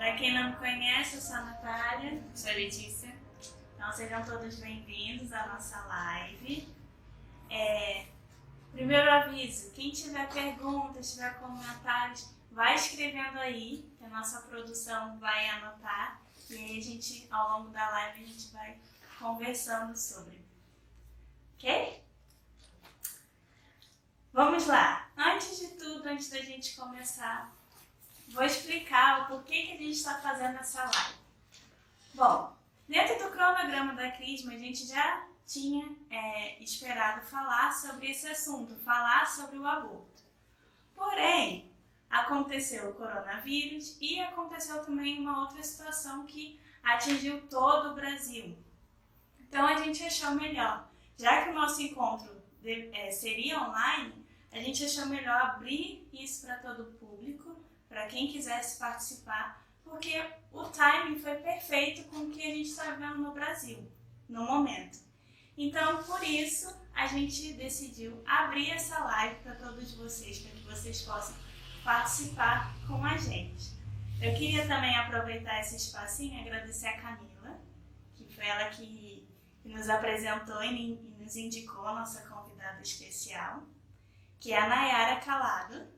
Para quem não me conhece, eu sou a Natália. Sou a Letícia. Então sejam todos bem-vindos à nossa live. Primeiro aviso, quem tiver perguntas, tiver comentários, vai escrevendo aí, que a nossa produção vai anotar. E aí a gente, ao longo da live, a gente vai conversando sobre. Ok? Vamos lá. Antes de tudo, antes da gente começar, vou explicar o porquê que a gente está fazendo essa live. Bom, dentro do cronograma da Crisma, a gente já tinha esperado falar sobre esse assunto, falar sobre o aborto. Porém, aconteceu o coronavírus e aconteceu também uma outra situação que atingiu todo o Brasil. Então a gente achou melhor, já que o nosso encontro seria online, a gente achou melhor abrir isso para todo o público, para quem quisesse participar, porque o timing foi perfeito com o que a gente está vendo no Brasil, no momento. Então, por isso, a gente decidiu abrir essa live para todos vocês, para que vocês possam participar com a gente. Eu queria também aproveitar esse espacinho e agradecer a Camila, que foi ela que nos apresentou e nos indicou a nossa convidada especial, que é a Nayara Calado.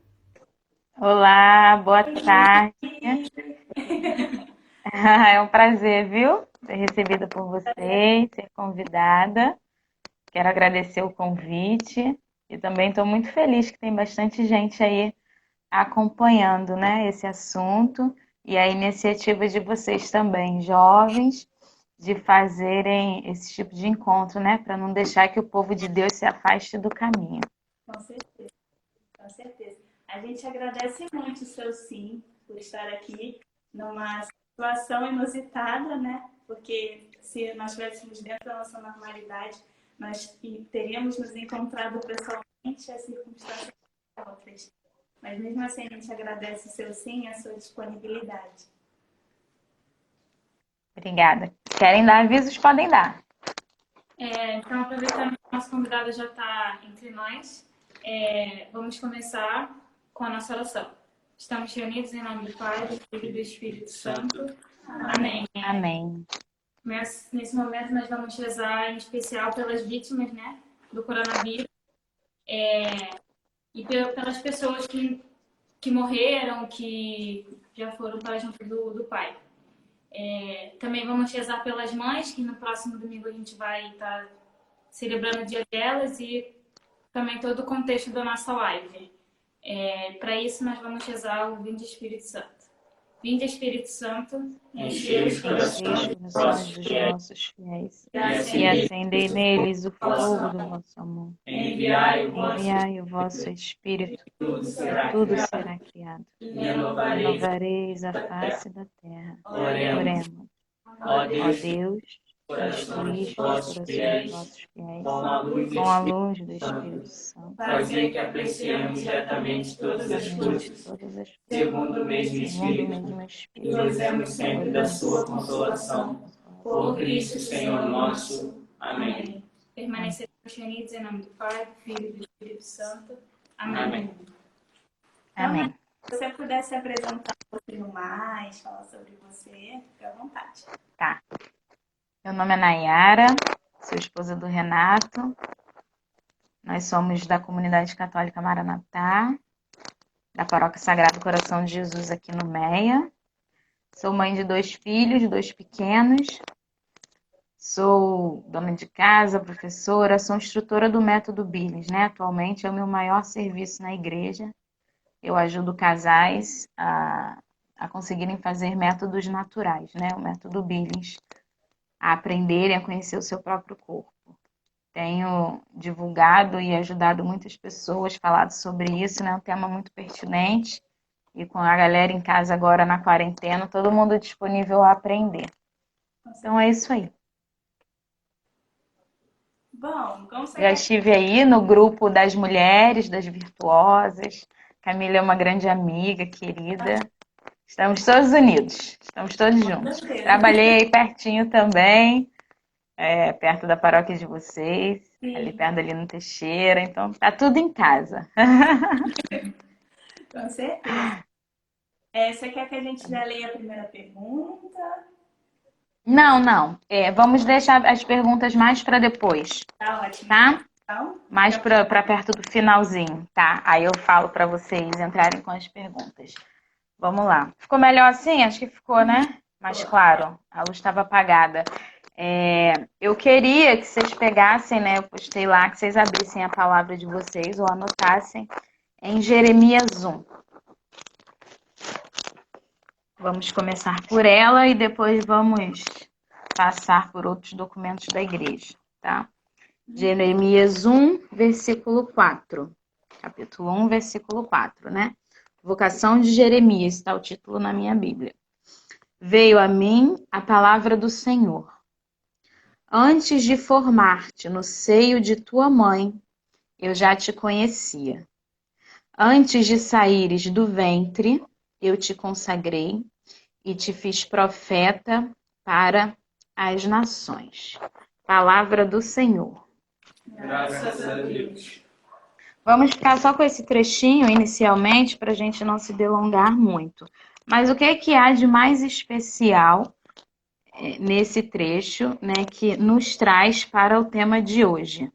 Olá, boa tarde. É um prazer, viu? Ser recebida por vocês, ser convidada. Quero agradecer o convite e também estou muito feliz que tem bastante gente aí acompanhando, né, esse assunto e a iniciativa de vocês também, jovens, de fazerem esse tipo de encontro, né, para não deixar que o povo de Deus se afaste do caminho. Com certeza, com certeza. A gente agradece muito o seu sim por estar aqui numa situação inusitada, né? Porque se nós estivéssemos dentro da nossa normalidade, nós teríamos nos encontrado pessoalmente, as circunstâncias outras. Mas mesmo assim, a gente agradece o seu sim e a sua disponibilidade. Obrigada. Querem dar avisos? Podem dar. Então, aproveitando que o nosso convidado já está entre nós, vamos começar com a nossa oração. Estamos reunidos em nome do Pai, do Filho e do Espírito Santo. Amém. Amém. Nesse momento, nós vamos rezar em especial pelas vítimas, né, do coronavírus e pelas pessoas que morreram, que já foram para junto do Pai. Também vamos rezar pelas mães, que no próximo domingo a gente vai estar celebrando o dia delas e também todo o contexto da nossa live. Para isso, nós vamos rezar o Vinde Espírito Santo. Vinde Espírito Santo, enchei os corações dos vossos fiéis e acendei neles o fogo do vosso amor. enviai Enviai o vosso Espírito, tudo será tudo será criado. e renovareis. Renovareis a face da terra. Oremos. Oremos. Ó Ó Deus, que instruíste os corações dos vossos fiéis com a luz do Espírito Santo, fazer que apreciemos diretamente todas as coisas, todas as coisas, segundo o mesmo segundo o Espírito, mesmo e Espírito, gozemos sempre da sua consolação. Por Cristo, Senhor nosso. Amém. Permaneceremos reunidos em nome do Pai, do Filho e do Espírito Santo. Amém. Amém. Se você puder se apresentar um pouquinho mais, falar sobre você, fique à vontade. Tá. Meu nome é Nayara, sou esposa do Renato. Nós somos da comunidade católica Maranatá, da Paróquia Sagrado Coração de Jesus aqui no Meia. Sou mãe de 2 filhos, 2 pequenos. Sou dona de casa, professora, sou instrutora do método Billings, né? Atualmente é o meu maior serviço na igreja. Eu ajudo casais a conseguirem fazer métodos naturais, né? O método Billings, a aprenderem a conhecer o seu próprio corpo. Tenho divulgado e ajudado muitas pessoas, falado sobre isso, né? É um tema muito pertinente. E com a galera em casa agora na quarentena, todo mundo disponível a aprender. Então é isso aí. Bom, como você Já estive aí no grupo das mulheres, das virtuosas. Camila é uma grande amiga, querida. Estamos todos unidos, estamos todos juntos. Trabalhei aí pertinho também, perto da paróquia de vocês, ali perto ali no Teixeira, então tá tudo em casa. Com certeza. Você quer que a gente já leia a primeira pergunta? Não. Vamos deixar as perguntas mais para depois, Tá ótimo. tá? Então, Mais para perto do finalzinho, tá? Aí eu falo para vocês entrarem com as perguntas. Vamos lá. Ficou melhor assim? Acho que ficou, né? Mais claro. A luz estava apagada. Eu queria que vocês pegassem, né? Eu postei lá, que vocês abrissem a palavra de vocês ou anotassem em Jeremias 1. Vamos começar por ela e depois vamos passar por outros documentos da igreja, tá? Jeremias 1, versículo 4. Capítulo 1, versículo 4, né? Vocação de Jeremias, está o título na minha Bíblia. Veio a mim a palavra do Senhor. Antes de formar-te no seio de tua mãe, eu já te conhecia. Antes de saíres do ventre, eu te consagrei e te fiz profeta para as nações. Palavra do Senhor. graças a Deus. Vamos ficar só com esse trechinho inicialmente para a gente não se delongar muito. Mas o que é que há de mais especial nesse trecho, né, que nos traz para o tema de hoje?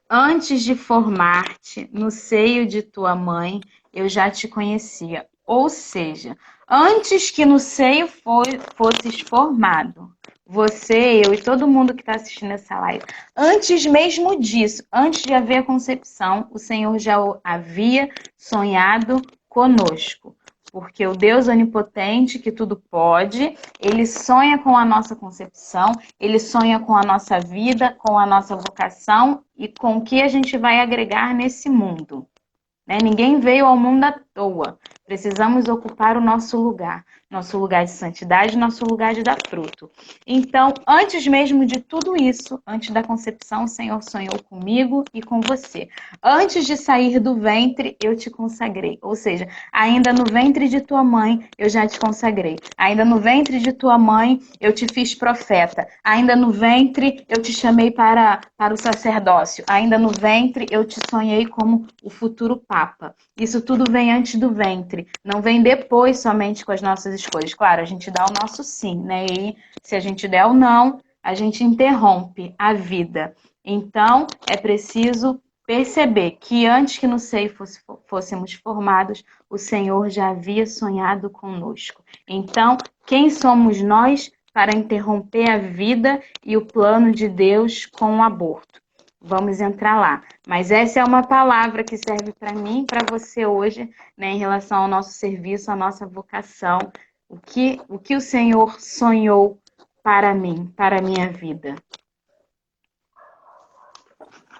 Antes de formar-te no seio de tua mãe, eu já te conhecia. Ou seja, antes que no seio fosses formado, você, eu e todo mundo que está assistindo essa live, antes mesmo disso, antes de haver a concepção, o Senhor já havia sonhado conosco. Porque o Deus onipotente, que tudo pode, ele sonha com a nossa concepção, ele sonha com a nossa vida, com a nossa vocação e com o que a gente vai agregar nesse mundo. Ninguém veio ao mundo à toa. Precisamos ocupar o nosso lugar de santidade, nosso lugar de dar fruto. Então, antes mesmo de tudo isso, antes da concepção, o Senhor sonhou comigo e com você. Antes de sair do ventre, eu te consagrei. Ou seja, ainda no ventre de tua mãe, eu já te consagrei. Ainda no ventre de tua mãe, eu te fiz profeta. Ainda no ventre, eu te chamei para o sacerdócio. Ainda no ventre, eu te sonhei como o futuro Papa. Isso tudo vem antes do ventre, não vem depois somente com as nossas escolhas. Claro, a gente dá o nosso sim, né? E se a gente der o não, a gente interrompe a vida. Então, é preciso perceber que antes que no seio fôssemos formados, o Senhor já havia sonhado conosco. Então, quem somos nós para interromper a vida e o plano de Deus com o aborto? Vamos entrar lá. Mas essa é uma palavra que serve para mim e para você hoje, né, em relação ao nosso serviço, à nossa vocação. O que o Senhor sonhou para mim, para a minha vida.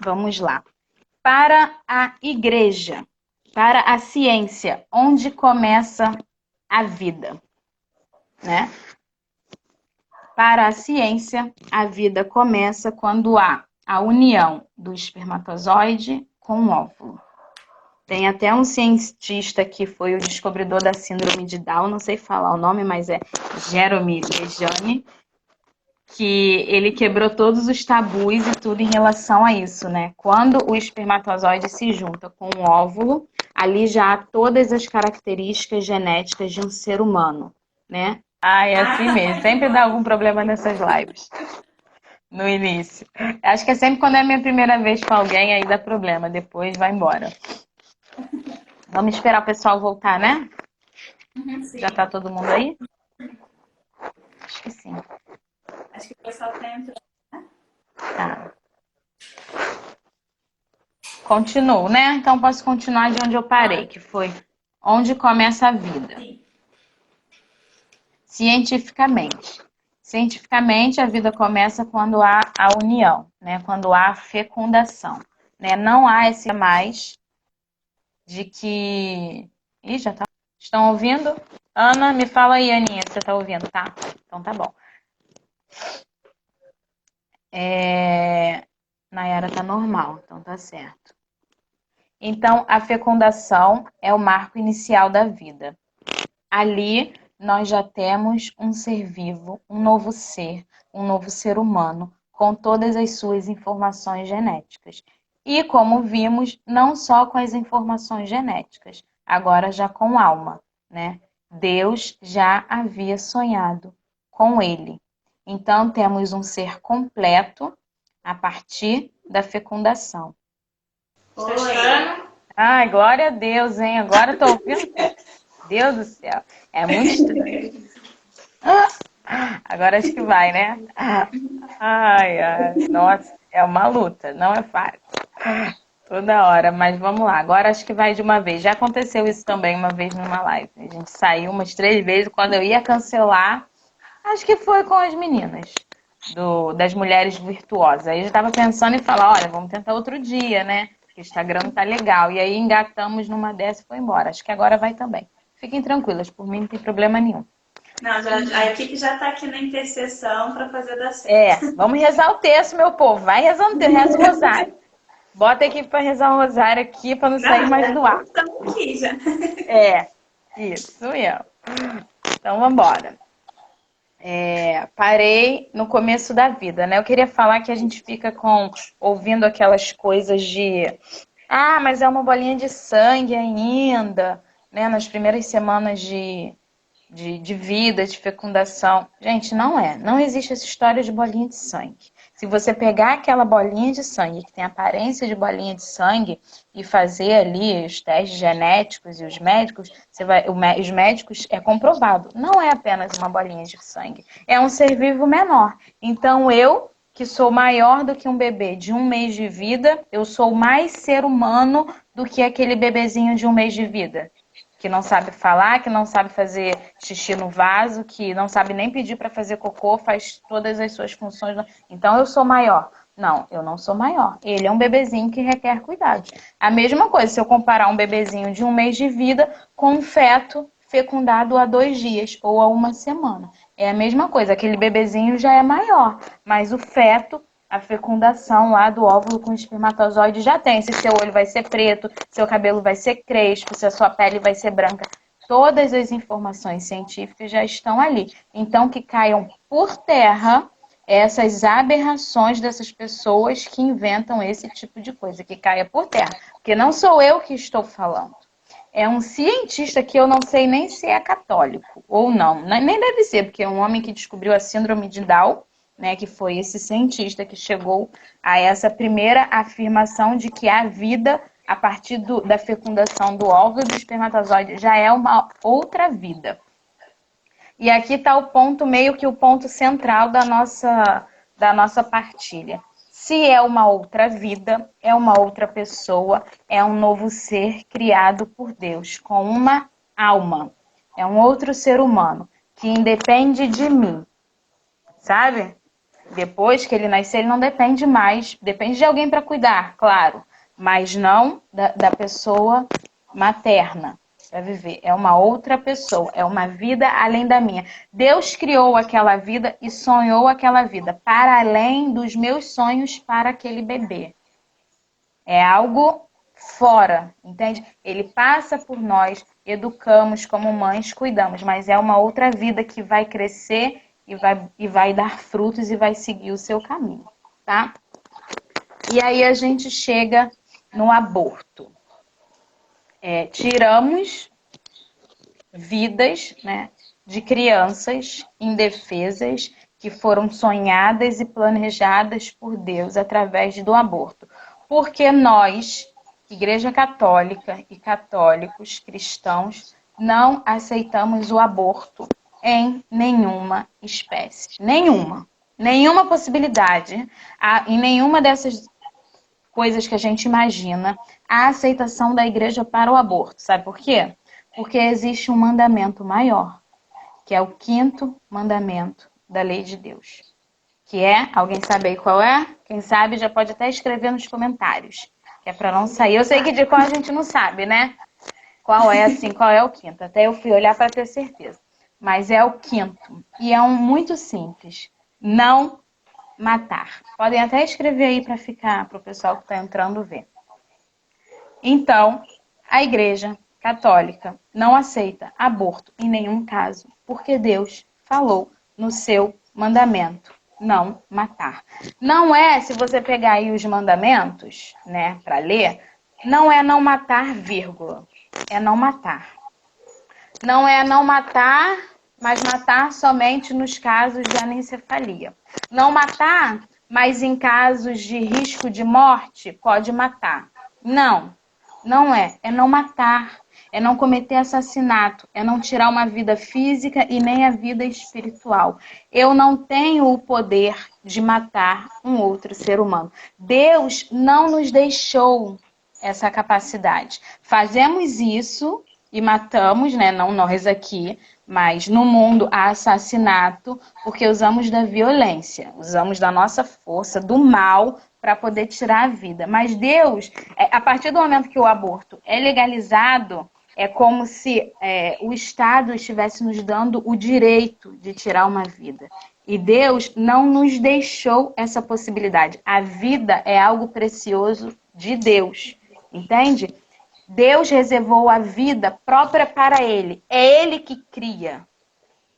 Vamos lá. Para a igreja, para a ciência, onde começa a vida, né? Para a ciência, a vida começa quando há a união do espermatozoide com o óvulo. Tem até um cientista que foi o descobridor da síndrome de Down, não sei falar o nome, mas é Jerome Lejeune, que ele quebrou todos os tabus e tudo em relação a isso, né? Quando o espermatozoide se junta com o óvulo, ali já há todas as características genéticas de um ser humano, né? É assim mesmo, sempre dá algum problema nessas lives. No início. Acho que é sempre quando é a minha primeira vez com alguém, aí dá problema, depois vai embora. Vamos esperar o pessoal voltar, né? Sim. Já tá todo mundo aí? Acho que sim. Acho que o pessoal tá entrando. Tá. Continuo, né? Então posso continuar de onde eu parei, que foi onde começa a vida. Sim. Cientificamente, a vida começa quando há a união, né? Quando há a fecundação, né? Não há esse mais de que... Ih, já tá... Estão ouvindo? Ana, me fala aí, Aninha, se você tá ouvindo, tá? Então tá bom. Nayara tá normal, então tá certo. Então, a fecundação é o marco inicial da vida. Ali, nós já temos um ser vivo, um novo ser humano, com todas as suas informações genéticas. E, como vimos, não só com as informações genéticas, agora já com alma, né? Deus já havia sonhado com ele. Então, temos um ser completo a partir da fecundação. Tá chorando? Ai, glória a Deus, hein? Agora eu tô ouvindo tudo. Deus do céu. É muito estranho. Agora acho que vai, né? Ai, ai. Nossa, é uma luta. Não é fácil. Toda hora, mas vamos lá. Agora acho que vai de uma vez. Já aconteceu isso também uma vez numa live. A gente saiu umas 3 vezes. Quando eu ia cancelar, acho que foi com as meninas das mulheres virtuosas. Aí eu já estava pensando em falar, olha, vamos tentar outro dia, né? Porque o Instagram não tá legal. E aí engatamos numa dessa e foi embora. Acho que agora vai também. Fiquem tranquilas, por mim não tem problema nenhum. Não, a equipe já está aqui na intercessão para fazer dar certo. Vamos rezar o texto, meu povo. Vai rezando o texto, reza o rosário. Bota a equipe para rezar o rosário aqui para não sair mais do ar. Estamos aqui já. Isso mesmo. Então, vamos embora. Parei no começo da vida, né? Eu queria falar que a gente fica ouvindo aquelas coisas de mas é uma bolinha de sangue ainda, né? Nas primeiras semanas de vida, de fecundação. Gente, não é. Não existe essa história de bolinha de sangue. Se você pegar aquela bolinha de sangue, que tem aparência de bolinha de sangue, e fazer ali os testes genéticos e os médicos, os médicos é comprovado. Não é apenas uma bolinha de sangue. É um ser vivo menor. Então, eu, que sou maior do que um bebê de 1 mês de vida, eu sou mais ser humano do que aquele bebezinho de 1 mês de vida. Que não sabe falar, que não sabe fazer xixi no vaso, que não sabe nem pedir para fazer cocô, faz todas as suas funções. Então eu sou maior. Não, eu não sou maior. Ele é um bebezinho que requer cuidados. A mesma coisa se eu comparar um bebezinho de 1 mês de vida com um feto fecundado há 2 dias ou há 1 semana. É a mesma coisa, aquele bebezinho já é maior, mas o feto, a fecundação lá do óvulo com o espermatozoide já tem. Se seu olho vai ser preto, seu cabelo vai ser crespo, se a sua pele vai ser branca. Todas as informações científicas já estão ali. Então, que caiam por terra essas aberrações dessas pessoas que inventam esse tipo de coisa, que caia por terra. Porque não sou eu que estou falando. É um cientista que eu não sei nem se é católico ou não. Nem deve ser, porque é um homem que descobriu a síndrome de Down, né, que foi esse cientista que chegou a essa primeira afirmação de que a vida, a partir da fecundação do óvulo e do espermatozoide, já é uma outra vida. E aqui está o ponto, meio que o ponto central da nossa partilha. Se é uma outra vida, é uma outra pessoa, é um novo ser criado por Deus, com uma alma. É um outro ser humano que independe de mim, sabe? Depois que ele nascer, ele não depende mais. Depende de alguém para cuidar, claro. Mas não da pessoa materna para viver. É uma outra pessoa. É uma vida além da minha. Deus criou aquela vida e sonhou aquela vida para além dos meus sonhos para aquele bebê. É algo fora, entende? Ele passa por nós, educamos como mães, cuidamos. Mas é uma outra vida que vai crescer e vai dar frutos e vai seguir o seu caminho, tá? E aí a gente chega no aborto. Tiramos vidas, né, de crianças indefesas que foram sonhadas e planejadas por Deus através do aborto. Porque nós, Igreja Católica e católicos cristãos, não aceitamos o aborto em nenhuma espécie. Nenhuma possibilidade, em nenhuma dessas coisas que a gente imagina, a aceitação da igreja para o aborto. Sabe por quê? Porque existe um mandamento maior, que é o 5º mandamento da lei de Deus. Que é, alguém sabe aí qual é? Quem sabe já pode até escrever nos comentários, que é para não sair. Eu sei que de qual a gente não sabe, né? Qual é o 5º? Até eu fui olhar para ter certeza. Mas é o 5º. E é muito simples. Não matar. Podem até escrever aí para o pessoal que está entrando ver. Então, a Igreja Católica não aceita aborto em nenhum caso, porque Deus falou no seu mandamento, não matar. Não é, se você pegar aí os mandamentos, né, para ler, não é não matar, vírgula, é não matar. Não é não matar, mas matar somente nos casos de anencefalia. Não matar, mas em casos de risco de morte, pode matar. Não, não é. É não matar, é não cometer assassinato, é não tirar uma vida física e nem a vida espiritual. Eu não tenho o poder de matar um outro ser humano. Deus não nos deixou essa capacidade. Fazemos isso e matamos, né? Não nós aqui, mas no mundo há assassinato porque usamos da violência, usamos da nossa força, do mal para poder tirar a vida. Mas Deus, a partir do momento que o aborto é legalizado, é como se o Estado estivesse nos dando o direito de tirar uma vida. E Deus não nos deixou essa possibilidade. A vida é algo precioso de Deus, entende? Deus reservou a vida própria para Ele. É Ele que cria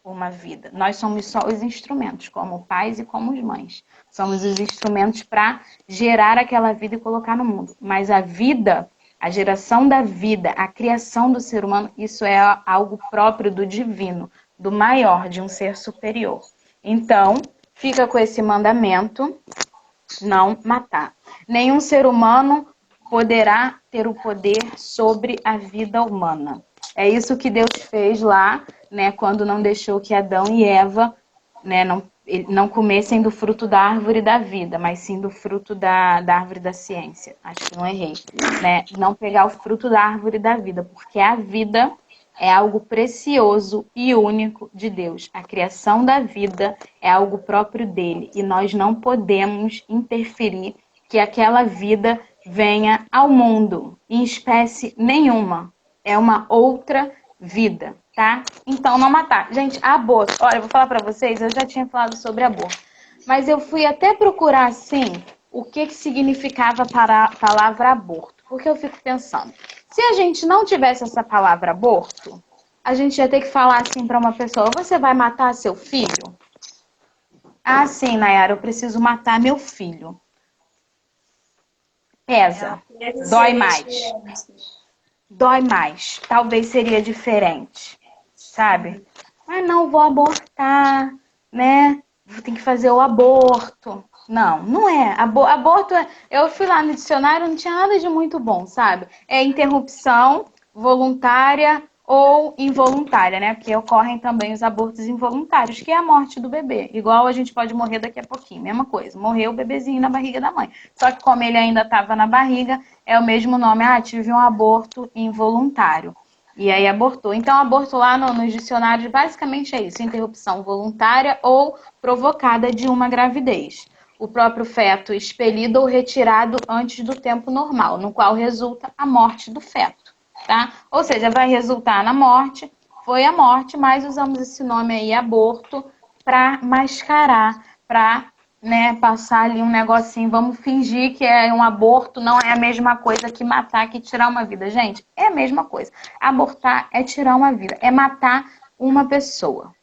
uma vida. Nós somos só os instrumentos, como pais e como mães. Somos os instrumentos para gerar aquela vida e colocar no mundo. Mas a vida, a geração da vida, a criação do ser humano, isso é algo próprio do divino, do maior, de um ser superior. Então, fica com esse mandamento, não matar. Nenhum ser humano poderá ter o poder sobre a vida humana. É isso que Deus fez lá, né, quando não deixou que Adão e Eva, né, não comessem do fruto da árvore da vida, mas sim do fruto da árvore da ciência. Acho que não errei, né? Não pegar o fruto da árvore da vida, porque a vida é algo precioso e único de Deus. A criação da vida é algo próprio dele e nós não podemos interferir que aquela vida venha ao mundo em espécie nenhuma. É uma outra vida, tá? Então, não matar. Gente, aborto. Olha, eu vou falar pra vocês, eu já tinha falado sobre aborto, mas eu fui até procurar, assim, o que significava para a palavra aborto. Porque eu fico pensando, se a gente não tivesse essa palavra aborto, a gente ia ter que falar assim pra uma pessoa, você vai matar seu filho? Ah, sim, Nayara, eu preciso matar meu filho. Pesa, dói mais. Dói mais. Talvez seria diferente, sabe? Mas não, vou abortar, né? Tem que fazer o aborto. Não, não é. Aborto é... Eu fui lá no dicionário, não tinha nada de muito bom, sabe? É interrupção voluntária ou involuntária, né? Porque ocorrem também os abortos involuntários, que é a morte do bebê. Igual a gente pode morrer daqui a pouquinho, mesma coisa. Morreu o bebezinho na barriga da mãe. Só que como ele ainda estava na barriga, é o mesmo nome. Ah, tive um aborto involuntário. E aí abortou. Então, aborto lá nos dicionários basicamente é isso: interrupção voluntária ou provocada de uma gravidez. O próprio feto expelido ou retirado antes do tempo normal, no qual resulta a morte do feto, tá? Ou seja, vai resultar na morte, foi a morte, mas usamos esse nome aí, aborto, para mascarar, para, né, passar ali um negocinho, vamos fingir que é um aborto, não é a mesma coisa que matar, que tirar uma vida. Gente, é a mesma coisa. Abortar é tirar uma vida, é matar uma pessoa.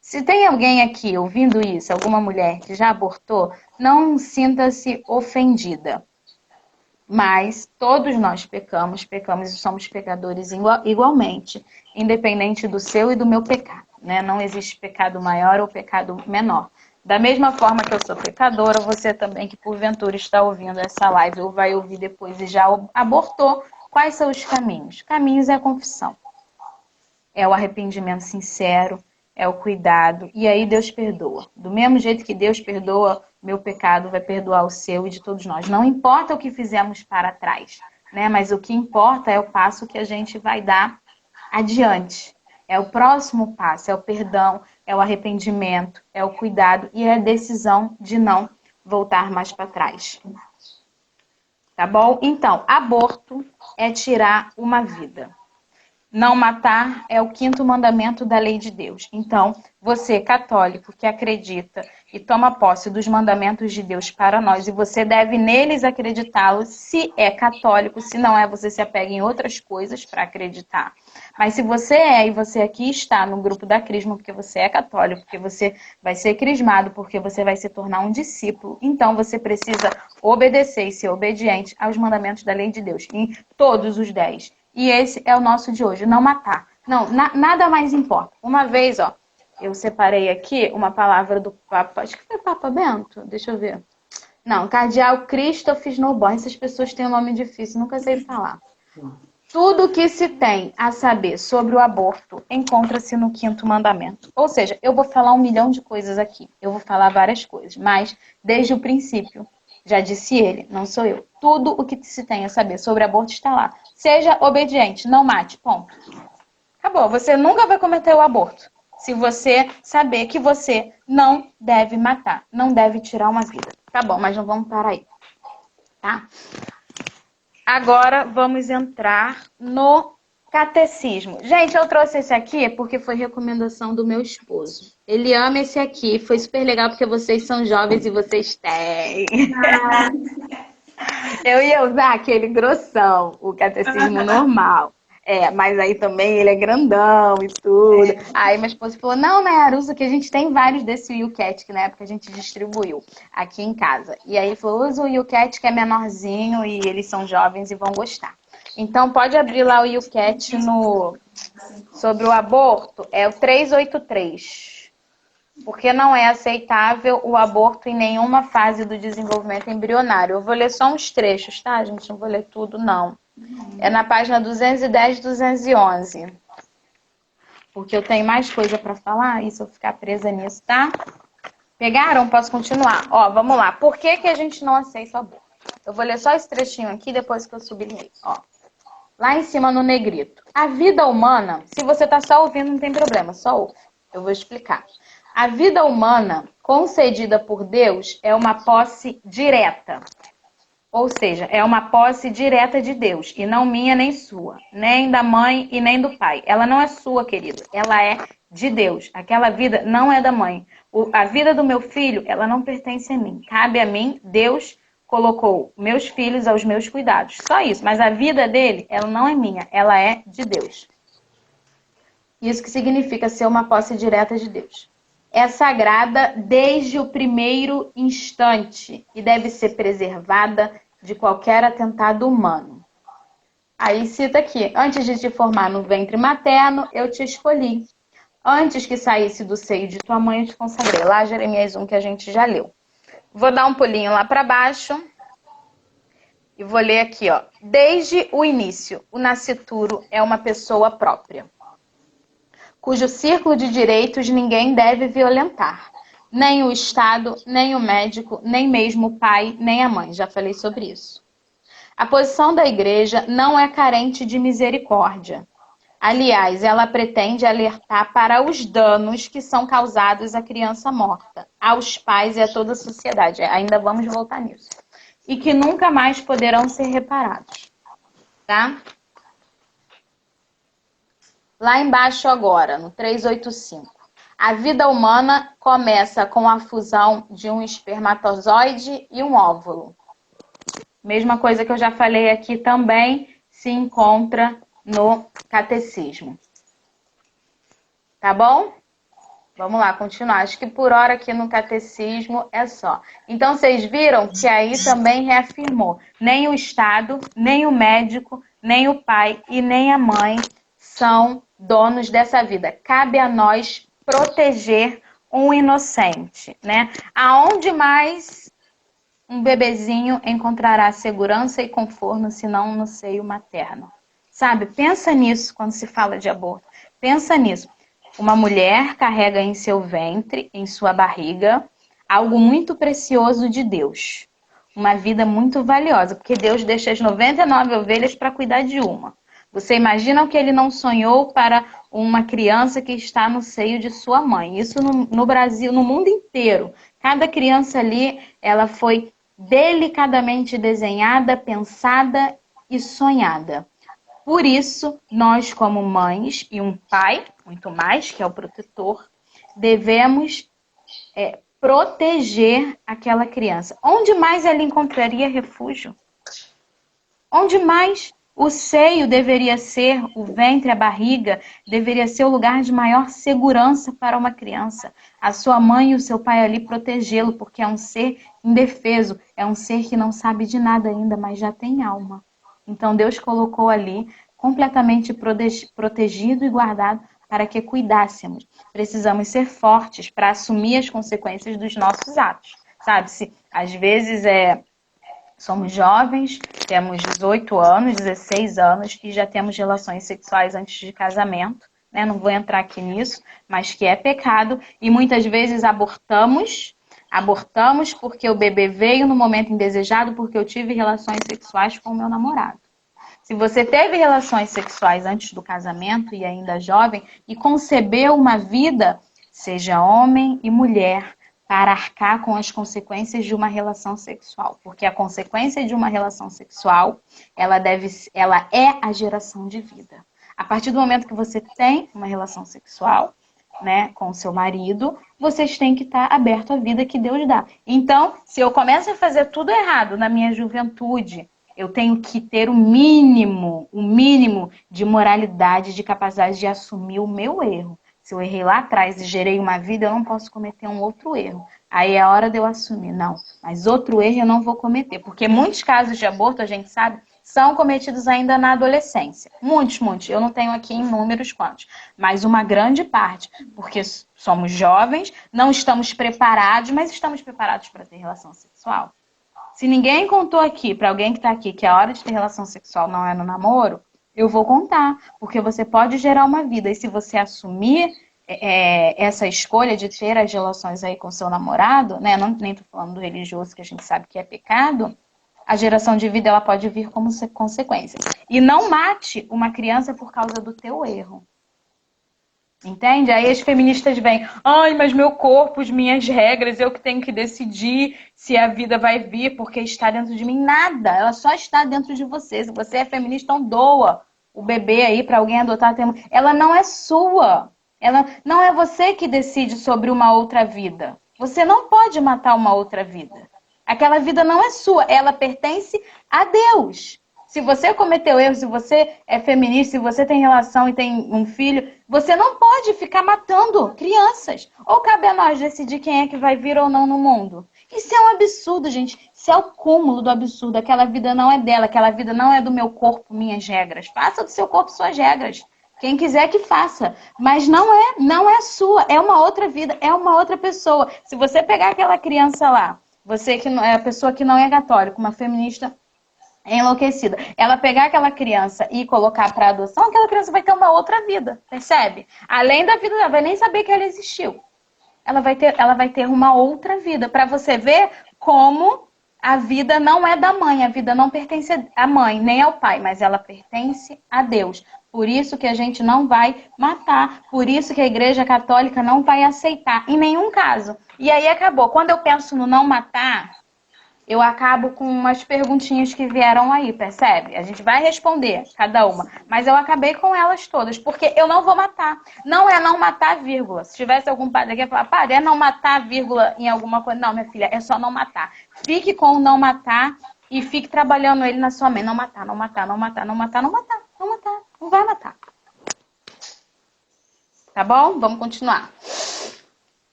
Se tem alguém aqui ouvindo isso, alguma mulher que já abortou, não sinta-se ofendida. Mas todos nós pecamos e somos pecadores igualmente, independente do seu e do meu pecado, né? Não existe pecado maior ou pecado menor. Da mesma forma que eu sou pecadora, você também que porventura está ouvindo essa live ou vai ouvir depois e já abortou, quais são os caminhos? Caminhos é a confissão, é o arrependimento sincero, é o cuidado, e aí Deus perdoa. Do mesmo jeito que Deus perdoa meu pecado, vai perdoar o seu e de todos nós. Não importa o que fizemos para trás, né? Mas o que importa é o passo que a gente vai dar adiante. É o próximo passo, é o perdão, é o arrependimento, é o cuidado e é a decisão de não voltar mais para trás. Tá bom? Então, aborto é tirar uma vida. Não matar é o 5º mandamento da lei de Deus. Então, você, católico, que acredita e toma posse dos mandamentos de Deus para nós, e você deve neles acreditá-los, se é católico, se não é, você se apega em outras coisas para acreditar. Mas se você é, e você aqui está no grupo da Crisma, porque você é católico, porque você vai ser crismado, porque você vai se tornar um discípulo, então você precisa obedecer e ser obediente aos mandamentos da lei de Deus, em todos os 10. E esse é o nosso de hoje, não matar. Não, nada mais importa. Uma vez, ó, eu separei aqui uma palavra do Papa, acho que foi Papa Bento, deixa eu ver. Não, Cardeal Christoph Snowborn. Essas pessoas têm um nome difícil, nunca sei falar. Tudo o que se tem a saber sobre o aborto encontra-se no quinto mandamento. Ou seja, eu vou falar 1 milhão de coisas aqui. Eu vou falar várias coisas, mas desde o princípio, já disse ele, não sou eu. Tudo o que se tem a saber sobre aborto está lá. Seja obediente, não mate, ponto. Acabou, você nunca vai cometer o aborto. Se você saber que você não deve matar, não deve tirar uma vida. Tá bom, mas não vamos parar aí, tá? Agora vamos entrar no catecismo. Gente, eu trouxe esse aqui porque foi recomendação do meu esposo. Ele ama esse aqui, foi super legal porque vocês são jovens e vocês têm. Eu ia usar aquele grossão, o catecismo normal. Mas aí também ele é grandão e tudo. Aí minha esposa falou, não, Nayara, usa que a gente tem vários desse YouCat, que na época a gente distribuiu aqui em casa. E aí ele falou, usa o YouCat que é menorzinho e eles são jovens e vão gostar. Então pode abrir lá o YouCat sobre o aborto, é o 383. Porque não é aceitável o aborto em nenhuma fase do desenvolvimento embrionário. Eu vou ler só uns trechos, tá, gente? Não vou ler tudo, não. É na página 210 e 211. Porque eu tenho mais coisa para falar e se eu ficar presa nisso, tá? Pegaram? Posso continuar? Ó, vamos lá. Por que que a gente não aceita o aborto? Eu vou ler só esse trechinho aqui depois que eu sublinhei. Ó. Lá em cima no negrito. A vida humana, se você tá só ouvindo, não tem problema, só ouve. Eu vou explicar. A vida humana concedida por Deus é uma posse direta. Ou seja, é uma posse direta de Deus, e não minha nem sua, nem da mãe e nem do pai. Ela não é sua, querido, ela é de Deus. Aquela vida não é da mãe. A vida do meu filho, ela não pertence a mim. Cabe a mim, Deus colocou meus filhos aos meus cuidados. Só isso, mas a vida dele, ela não é minha, ela é de Deus. Isso que significa ser uma posse direta de Deus. É sagrada desde o primeiro instante e deve ser preservada de qualquer atentado humano. Aí cita aqui, antes de te formar no ventre materno, eu te escolhi. Antes que saísse do seio de tua mãe, eu te consagrei. Lá, Jeremias 1, que a gente já leu. Vou dar um pulinho lá para baixo e vou ler aqui, ó. Desde o início, o nascituro é uma pessoa própria, cujo círculo de direitos ninguém deve violentar. Nem o Estado, nem o médico, nem mesmo o pai, nem a mãe. Já falei sobre isso. A posição da igreja não é carente de misericórdia. Aliás, ela pretende alertar para os danos que são causados à criança morta, aos pais e a toda a sociedade. Ainda vamos voltar nisso. E que nunca mais poderão ser reparados. Tá? Lá embaixo agora, no 385. A vida humana começa com a fusão de um espermatozoide e um óvulo. Mesma coisa que eu já falei aqui também se encontra no catecismo. Tá bom? Vamos lá, continuar. Acho que por hora aqui no catecismo é só. Então, vocês viram que aí também reafirmou. Nem o Estado, nem o médico, nem o pai e nem a mãe são donos dessa vida. Cabe a nós proteger um inocente, né? Aonde mais um bebezinho encontrará segurança e conforto, senão no seio materno? Sabe? Pensa nisso quando se fala de aborto. Pensa nisso. Uma mulher carrega em seu ventre, em sua barriga, algo muito precioso de Deus. Uma vida muito valiosa, porque Deus deixa as 99 ovelhas para cuidar de uma. Você imagina o que ele não sonhou para uma criança que está no seio de sua mãe. Isso no Brasil, no mundo inteiro. Cada criança ali, ela foi delicadamente desenhada, pensada e sonhada. Por isso, nós como mães e um pai, muito mais, que é o protetor, devemos proteger aquela criança. Onde mais ela encontraria refúgio? Onde mais o seio deveria ser, o ventre, a barriga, deveria ser o lugar de maior segurança para uma criança. A sua mãe e o seu pai ali protegê-lo, porque é um ser indefeso, é um ser que não sabe de nada ainda, mas já tem alma. Então Deus colocou ali completamente protegido e guardado para que cuidássemos. Precisamos ser fortes para assumir as consequências dos nossos atos. Sabe, se às vezes somos jovens, temos 18 anos, 16 anos e já temos relações sexuais antes de casamento, né? Não vou entrar aqui nisso, mas que é pecado e muitas vezes abortamos porque o bebê veio no momento indesejado porque eu tive relações sexuais com o meu namorado. Se você teve relações sexuais antes do casamento e ainda jovem e concebeu uma vida, seja homem e mulher, para arcar com as consequências de uma relação sexual, porque a consequência de uma relação sexual, ela é a geração de vida. A partir do momento que você tem uma relação sexual, né, com o seu marido, vocês têm que estar aberto à vida que Deus dá. Então, se eu começo a fazer tudo errado na minha juventude, eu tenho que ter o mínimo de moralidade, de capacidade de assumir o meu erro. Se eu errei lá atrás e gerei uma vida, eu não posso cometer um outro erro. Aí é a hora de eu assumir. Não, mas outro erro eu não vou cometer. Porque muitos casos de aborto, a gente sabe, são cometidos ainda na adolescência. Muitos. Eu não tenho aqui em números quantos. Mas uma grande parte. Porque somos jovens, não estamos preparados, mas estamos preparados para ter relação sexual. Se ninguém contou aqui, para alguém que está aqui, que a hora de ter relação sexual não é no namoro, eu vou contar, porque você pode gerar uma vida. E se você assumir essa escolha de ter as relações aí com seu namorado, né? Nem estou falando do religioso, que a gente sabe que é pecado, a geração de vida ela pode vir como consequência. E não mate uma criança por causa do teu erro. Entende? Aí as feministas vêm, ai, mas meu corpo, as minhas regras, eu que tenho que decidir se a vida vai vir porque está dentro de mim. Nada, ela só está dentro de você. Se você é feminista, então doa o bebê aí para alguém adotar. Ela não é sua. Ela não é você que decide sobre uma outra vida. Você não pode matar uma outra vida. Aquela vida não é sua, ela pertence a Deus. Se você cometeu erro, se você é feminista, se você tem relação e tem um filho, você não pode ficar matando crianças. Ou cabe a nós decidir quem é que vai vir ou não no mundo. Isso é um absurdo, gente. Isso é o cúmulo do absurdo. Aquela vida não é dela, aquela vida não é do meu corpo, minhas regras. Faça do seu corpo suas regras. Quem quiser que faça. Mas não é sua. É uma outra vida, é uma outra pessoa. Se você pegar aquela criança lá, você que é a pessoa que não é católica, uma feminista enlouquecida, ela pegar aquela criança e colocar para adoção, aquela criança vai ter uma outra vida, percebe? Além da vida, ela vai nem saber que ela existiu. Ela vai ter uma outra vida, para você ver como a vida não é da mãe, a vida não pertence à mãe, nem ao pai, mas ela pertence a Deus. Por isso que a gente não vai matar, por isso que a Igreja Católica não vai aceitar, em nenhum caso. E aí acabou. Quando eu penso no não matar, eu acabo com umas perguntinhas que vieram aí, percebe? A gente vai responder cada uma, mas eu acabei com elas todas, porque eu não vou matar. Não é não matar, vírgula. Se tivesse algum padre aqui, ia falar, padre, é não matar, vírgula, em alguma coisa. Não, minha filha, é só não matar. Fique com o não matar e fique trabalhando ele na sua mente. Não matar, não matar, não matar, não matar, não matar, não matar. Não vai matar. Tá bom? Vamos continuar.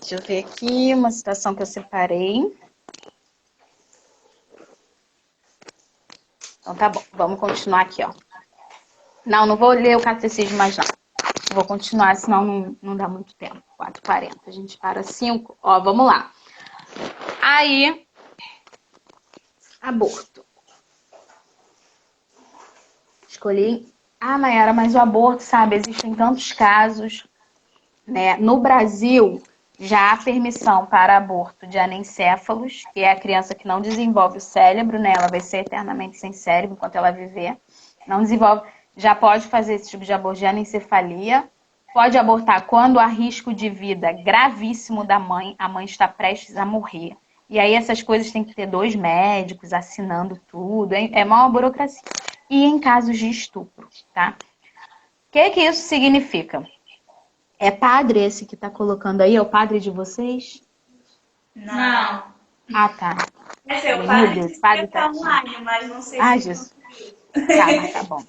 Deixa eu ver aqui uma citação que eu separei. Então tá bom, vamos continuar aqui, ó. Não vou ler o catecismo mais não. Vou continuar, senão não dá muito tempo. 4h40, a gente para 5. Ó, vamos lá. Aí, aborto. Escolhi. Ah, Mayara, mas o aborto, sabe, existem tantos casos, né? No Brasil, já há permissão para aborto de anencéfalos, que é a criança que não desenvolve o cérebro, né? Ela vai ser eternamente sem cérebro enquanto ela viver. Não desenvolve, já pode fazer esse tipo de aborto de anencefalia. Pode abortar quando há risco de vida gravíssimo da mãe, a mãe está prestes a morrer. E aí essas coisas tem que ter 2 médicos assinando tudo, é uma burocracia. E em casos de estupro, tá? O que isso significa? É padre esse que tá colocando aí? É o padre de vocês? Não. Ah, tá. É seu Meu padre Deus, que padre tá tá aqui. online, mas não sei Ah, se... Jesus. Tá, mas tá bom.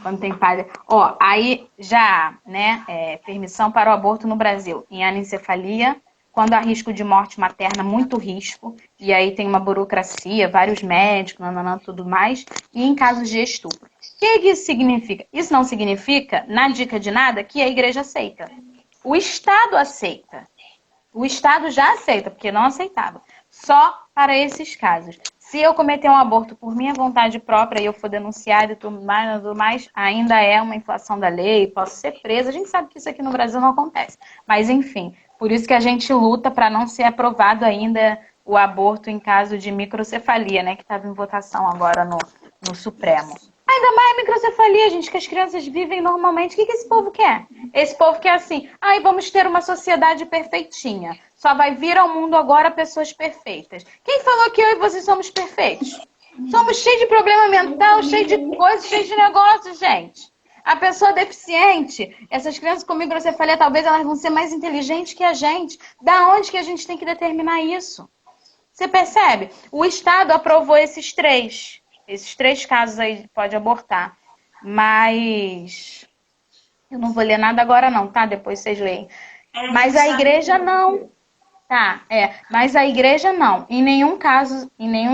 Quando tem padre... Ó, aí já, né, permissão para o aborto no Brasil. Em anencefalia, quando há risco de morte materna, muito risco, e aí tem uma burocracia, vários médicos, nananã, tudo mais, e em casos de estupro. O que isso significa? Isso não significa, na dica de nada, que a igreja aceita. O Estado aceita. O Estado já aceita, porque não aceitava. Só para esses casos. Se eu cometer um aborto por minha vontade própria e eu for denunciada e tudo mais, ainda é uma infração da lei, posso ser presa. A gente sabe que isso aqui no Brasil não acontece. Mas, enfim, por isso que a gente luta para não ser aprovado ainda o aborto em caso de microcefalia, né? Que estava em votação agora no Supremo. Ainda mais microcefalia, gente, que as crianças vivem normalmente. O que esse povo quer? Esse povo quer assim, vamos ter uma sociedade perfeitinha. Só vai vir ao mundo agora pessoas perfeitas. Quem falou que eu e você somos perfeitos? Somos cheios de problema mental, cheios de coisas, cheios de negócios, gente. A pessoa deficiente, essas crianças com microcefalia, talvez elas vão ser mais inteligentes que a gente. Da onde que a gente tem que determinar isso? Você percebe? O Estado aprovou esses três. Esses 3 casos aí pode abortar. Mas eu não vou ler nada agora não, tá? Depois vocês leem. Mas a igreja não. Tá, mas a igreja não. Em nenhum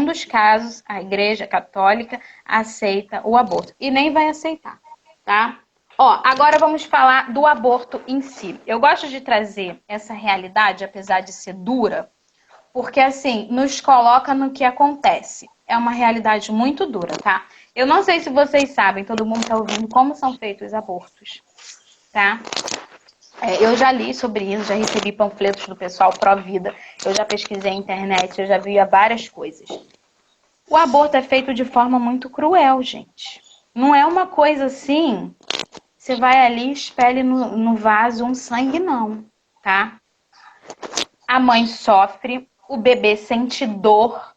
dos casos, a igreja católica aceita o aborto. E nem vai aceitar, tá? Agora vamos falar do aborto em si. Eu gosto de trazer essa realidade, apesar de ser dura, porque assim, nos coloca no que acontece. É uma realidade muito dura, tá? Eu não sei se vocês sabem, todo mundo tá ouvindo como são feitos os abortos, tá? Eu já li sobre isso, já recebi panfletos do pessoal pró-vida, eu já pesquisei na internet, eu já vi várias coisas. O aborto é feito de forma muito cruel, gente. Não é uma coisa assim, você vai ali e espelha no vaso um sangue, não, tá? A mãe sofre, o bebê sente dor,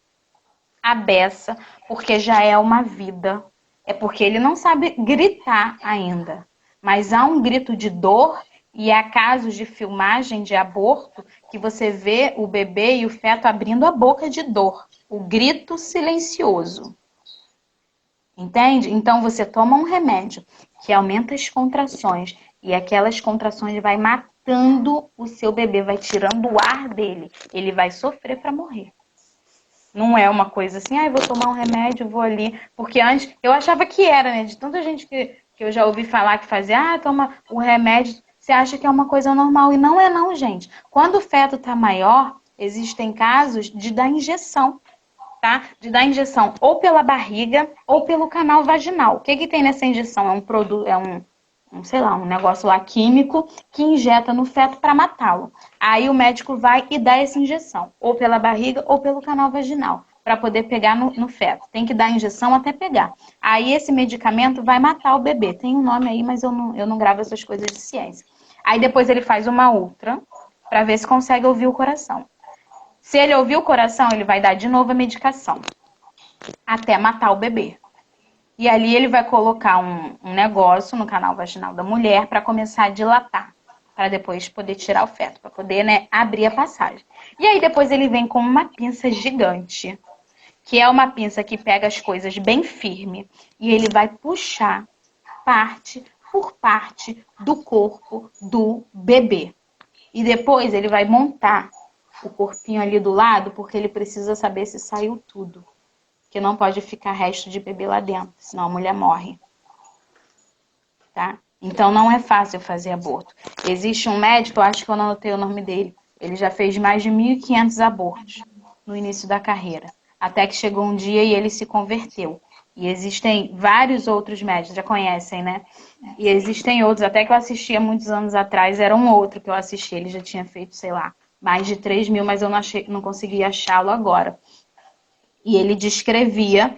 a beça, porque já é uma vida. É porque ele não sabe gritar ainda. Mas há um grito de dor e há casos de filmagem de aborto que você vê o bebê e o feto abrindo a boca de dor. O grito silencioso. Entende? Então você toma um remédio que aumenta as contrações e aquelas contrações vai matando o seu bebê, vai tirando o ar dele. Ele vai sofrer para morrer. Não é uma coisa assim, vou tomar um remédio, vou ali. Porque antes, eu achava que era, né? De tanta gente que eu já ouvi falar que fazia, toma o remédio, você acha que é uma coisa normal. E não é não, gente. Quando o feto tá maior, existem casos de dar injeção, tá? De dar injeção ou pela barriga ou pelo canal vaginal. O que tem nessa injeção? É um produto, sei lá, um negócio lá químico que injeta no feto para matá-lo. Aí o médico vai e dá essa injeção, ou pela barriga ou pelo canal vaginal, para poder pegar no feto. Tem que dar a injeção até pegar. Aí esse medicamento vai matar o bebê. Tem um nome aí, mas eu não gravo essas coisas de ciência. Aí depois ele faz uma outra para ver se consegue ouvir o coração. Se ele ouvir o coração, ele vai dar de novo a medicação até matar o bebê. E ali ele vai colocar um negócio no canal vaginal da mulher para começar a dilatar, para depois poder tirar o feto, para poder, né, abrir a passagem. E aí depois ele vem com uma pinça gigante, que é uma pinça que pega as coisas bem firme e ele vai puxar parte por parte do corpo do bebê. E depois ele vai montar o corpinho ali do lado, porque ele precisa saber se saiu tudo. Que não pode ficar resto de bebê lá dentro, senão a mulher morre. Tá? Então não é fácil fazer aborto. Existe um médico, eu acho que eu não anotei o nome dele, ele já fez mais de 1.500 abortos no início da carreira. Até que chegou um dia e ele se converteu. E existem vários outros médicos, já conhecem, né? E existem outros, até que eu assisti há muitos anos atrás, era um outro que eu assisti, ele já tinha feito, sei lá, mais de 3.000, mas eu não consegui achá-lo agora. E ele descrevia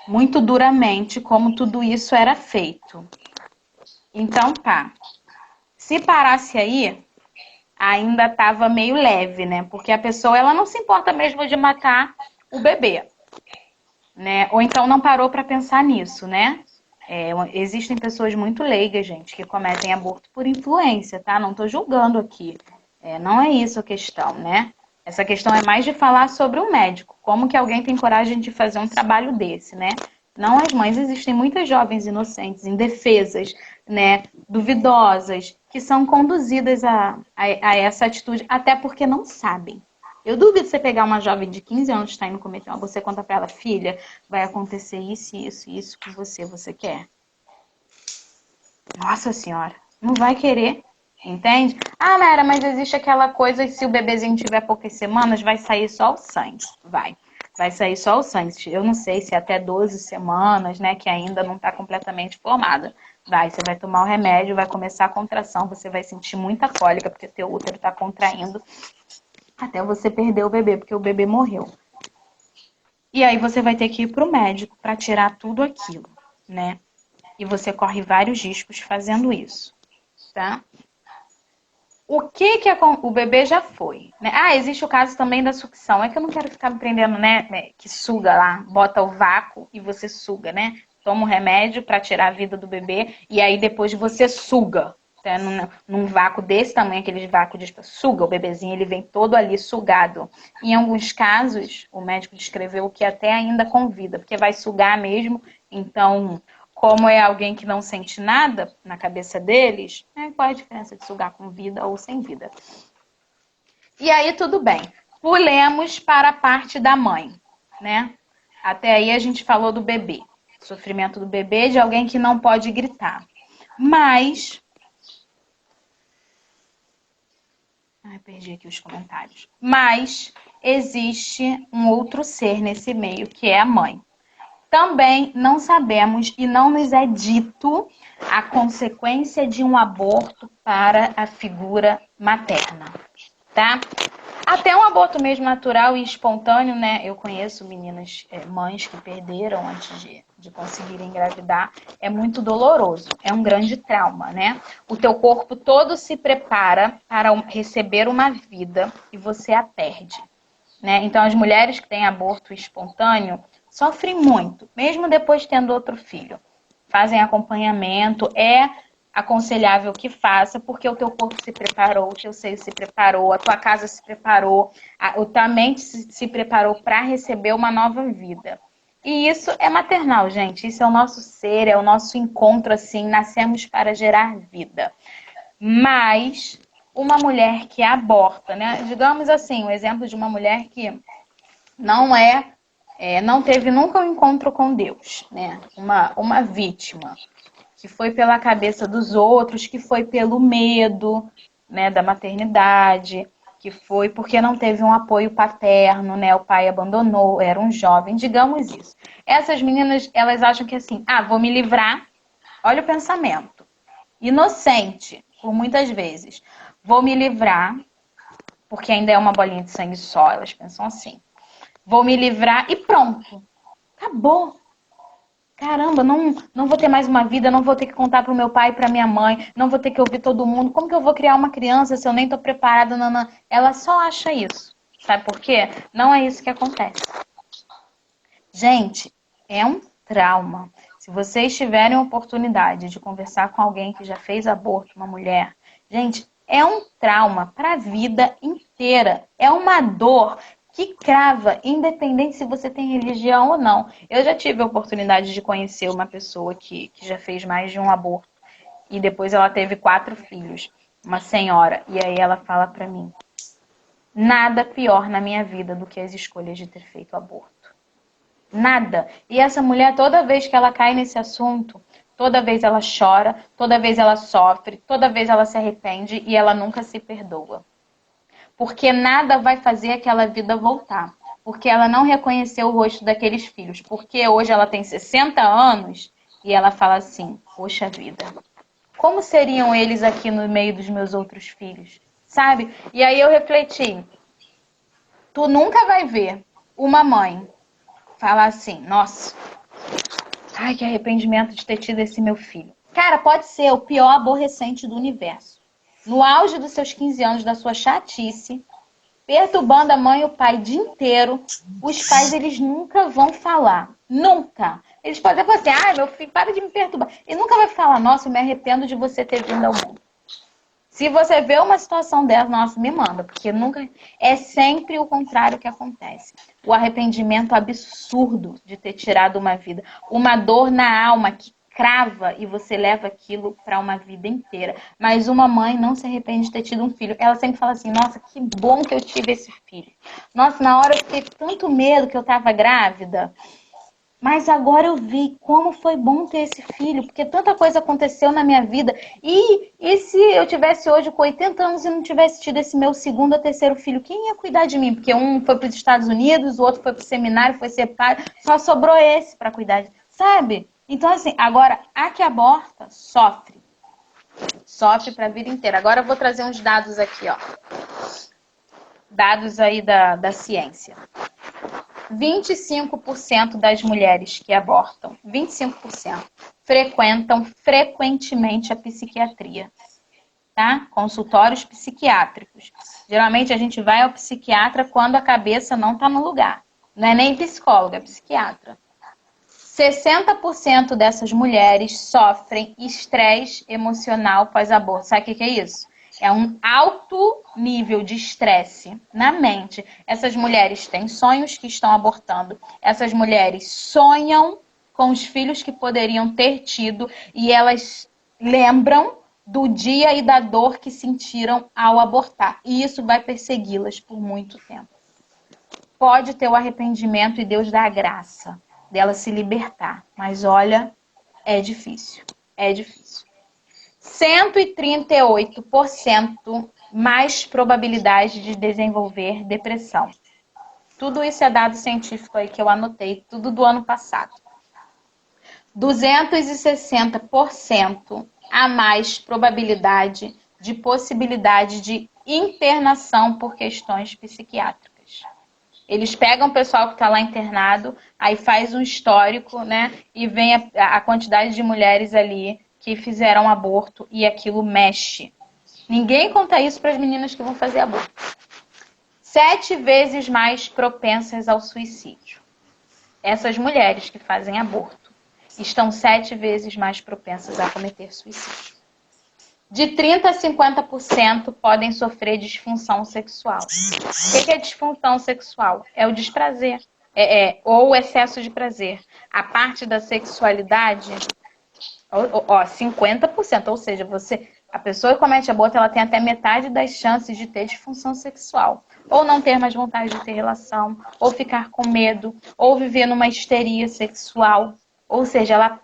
muito duramente como tudo isso era feito. Então tá. Se parasse aí, ainda estava meio leve, né? Porque a pessoa ela não se importa mesmo de matar o bebê, né? Ou então não parou para pensar nisso, né? Existem pessoas muito leigas, gente, que cometem aborto por influência, tá? Não tô julgando aqui. Não é isso a questão, né? Essa questão é mais de falar sobre o médico. Como que alguém tem coragem de fazer um trabalho desse, né? Não as mães, existem muitas jovens inocentes, indefesas, né? Duvidosas, que são conduzidas a essa atitude, até porque não sabem. Eu duvido você pegar uma jovem de 15 anos que está indo cometer uma, você conta para ela, filha, vai acontecer isso, isso, isso com você, você quer? Nossa senhora, não vai querer, entende? Ah, Nara, mas existe aquela coisa que se o bebezinho tiver poucas semanas, vai sair só o sangue. Vai sair só o sangue. Eu não sei se até 12 semanas, né, que ainda não está completamente formada. Você vai tomar o remédio, vai começar a contração, você vai sentir muita cólica, porque teu útero está contraindo, até você perder o bebê, porque o bebê morreu. E aí você vai ter que ir para o médico para tirar tudo aquilo, né? E você corre vários riscos fazendo isso, tá? O que o bebê já foi, né? Ah, existe o caso também da sucção. É que eu não quero ficar me prendendo, né? Que suga lá, bota o vácuo e você suga, né? Toma um remédio para tirar a vida do bebê e aí depois você suga. Tá? Num vácuo desse tamanho, aqueles vácuos de suga o bebezinho, ele vem todo ali sugado. Em alguns casos, o médico descreveu que até ainda com vida, porque vai sugar mesmo. Então, como é alguém que não sente nada na cabeça deles, né? Qual é a diferença de sugar com vida ou sem vida? E aí, tudo bem. Pulemos para a parte da mãe, né? Até aí a gente falou do bebê. Sofrimento do bebê, de alguém que não pode gritar. Mas... Ai, perdi aqui os comentários. Mas existe um outro ser nesse meio, que é a mãe. Também não sabemos e não nos é dito a consequência de um aborto para a figura materna, tá? Até um aborto mesmo natural e espontâneo, né? Eu conheço meninas, mães que perderam antes de conseguirem engravidar. É muito doloroso, é um grande trauma, né? O teu corpo todo se prepara para receber uma vida e você a perde, né? Então, as mulheres que têm aborto espontâneo sofrem muito, mesmo depois tendo outro filho. Fazem acompanhamento, é aconselhável que faça, porque o teu corpo se preparou, o teu seio se preparou, a tua casa se preparou, a tua mente se preparou para receber uma nova vida. E isso é maternal, gente. Isso é o nosso ser, é o nosso encontro, assim, nascemos para gerar vida. Mas uma mulher que aborta, né? Digamos assim, o exemplo de uma mulher que não teve nunca um encontro com Deus, né? Uma vítima que foi pela cabeça dos outros, que foi pelo medo, né, da maternidade, que foi porque não teve um apoio paterno, né? O pai abandonou, era um jovem, digamos isso. Essas meninas, elas acham que assim, vou me livrar. Olha o pensamento. Inocente, por muitas vezes. Vou me livrar, porque ainda é uma bolinha de sangue só, elas pensam assim. Vou me livrar e pronto. Acabou. Caramba, não vou ter mais uma vida, não vou ter que contar pro meu pai e pra minha mãe, não vou ter que ouvir todo mundo. Como que eu vou criar uma criança se eu nem tô preparada? Não. Ela só acha isso. Sabe por quê? Não é isso que acontece. Gente, é um trauma. Se vocês tiverem a oportunidade de conversar com alguém que já fez aborto, uma mulher, gente, é um trauma para a vida inteira. É uma dor que crava, independente se você tem religião ou não. Eu já tive a oportunidade de conhecer uma pessoa que já fez mais de um aborto e depois ela teve 4 filhos, uma senhora, e aí ela fala para mim: nada pior na minha vida do que as escolhas de ter feito aborto. Nada. E essa mulher, toda vez que ela cai nesse assunto, toda vez ela chora, toda vez ela sofre, toda vez ela se arrepende e ela nunca se perdoa. Porque nada vai fazer aquela vida voltar. Porque ela não reconheceu o rosto daqueles filhos. Porque hoje ela tem 60 anos e ela fala assim: poxa vida, como seriam eles aqui no meio dos meus outros filhos? Sabe? E aí eu refleti: tu nunca vai ver uma mãe falar assim: nossa, ai, que arrependimento de ter tido esse meu filho. Cara, pode ser o pior aborrecente do universo. No auge dos seus 15 anos, da sua chatice, perturbando a mãe e o pai o dia inteiro, os pais, eles nunca vão falar. Nunca. Eles podem falar assim: ai, meu filho, para de me perturbar. Ele nunca vai falar: nossa, eu me arrependo de você ter vindo ao mundo. Se você vê uma situação dessa, nossa, me manda, porque nunca é sempre o contrário que acontece. O arrependimento absurdo de ter tirado uma vida, uma dor na alma que crava e você leva aquilo para uma vida inteira. Mas uma mãe não se arrepende de ter tido um filho. Ela sempre fala assim, nossa, que bom que eu tive esse filho. Nossa, na hora eu fiquei com tanto medo que eu estava grávida. Mas agora eu vi como foi bom ter esse filho, porque tanta coisa aconteceu na minha vida. E se eu tivesse hoje com 80 anos e não tivesse tido esse meu segundo ou terceiro filho, quem ia cuidar de mim? Porque um foi para os Estados Unidos, o outro foi para o seminário, foi ser pai, só sobrou esse para cuidar, sabe? Então, assim, agora a que aborta sofre. Sofre para a vida inteira. Agora eu vou trazer uns dados aqui, ó. Dados aí da ciência. 25% das mulheres que abortam, 25%, frequentam frequentemente a psiquiatria, tá? Consultórios psiquiátricos. Geralmente a gente vai ao psiquiatra quando a cabeça não está no lugar. Não é nem psicóloga, é psiquiatra. 60% dessas mulheres sofrem estresse emocional pós-aborto. Sabe o que é isso? É um alto nível de estresse na mente. Essas mulheres têm sonhos que estão abortando. Essas mulheres sonham com os filhos que poderiam ter tido e elas lembram do dia e da dor que sentiram ao abortar. E isso vai persegui-las por muito tempo. Pode ter o arrependimento e Deus dá a graça dela se libertar. Mas olha, é difícil. É difícil. 138% mais probabilidade de desenvolver depressão. Tudo isso é dado científico aí que eu anotei, tudo do ano passado. 260% a mais probabilidade de possibilidade de internação por questões psiquiátricas. Eles pegam o pessoal que está lá internado, aí faz um histórico, né? E vem a quantidade de mulheres ali que fizeram aborto e aquilo mexe. Ninguém conta isso para as meninas que vão fazer aborto. 7 vezes mais propensas ao suicídio. Essas mulheres que fazem aborto estão 7 vezes mais propensas a cometer suicídio. De 30% a 50% podem sofrer disfunção sexual. O que é disfunção sexual? É o desprazer, ou o excesso de prazer. A parte da sexualidade, 50%, ou seja, a pessoa que comete aborto, ela tem até metade das chances de ter disfunção sexual. Ou não ter mais vontade de ter relação, ou ficar com medo, ou viver numa histeria sexual. Ou seja, ela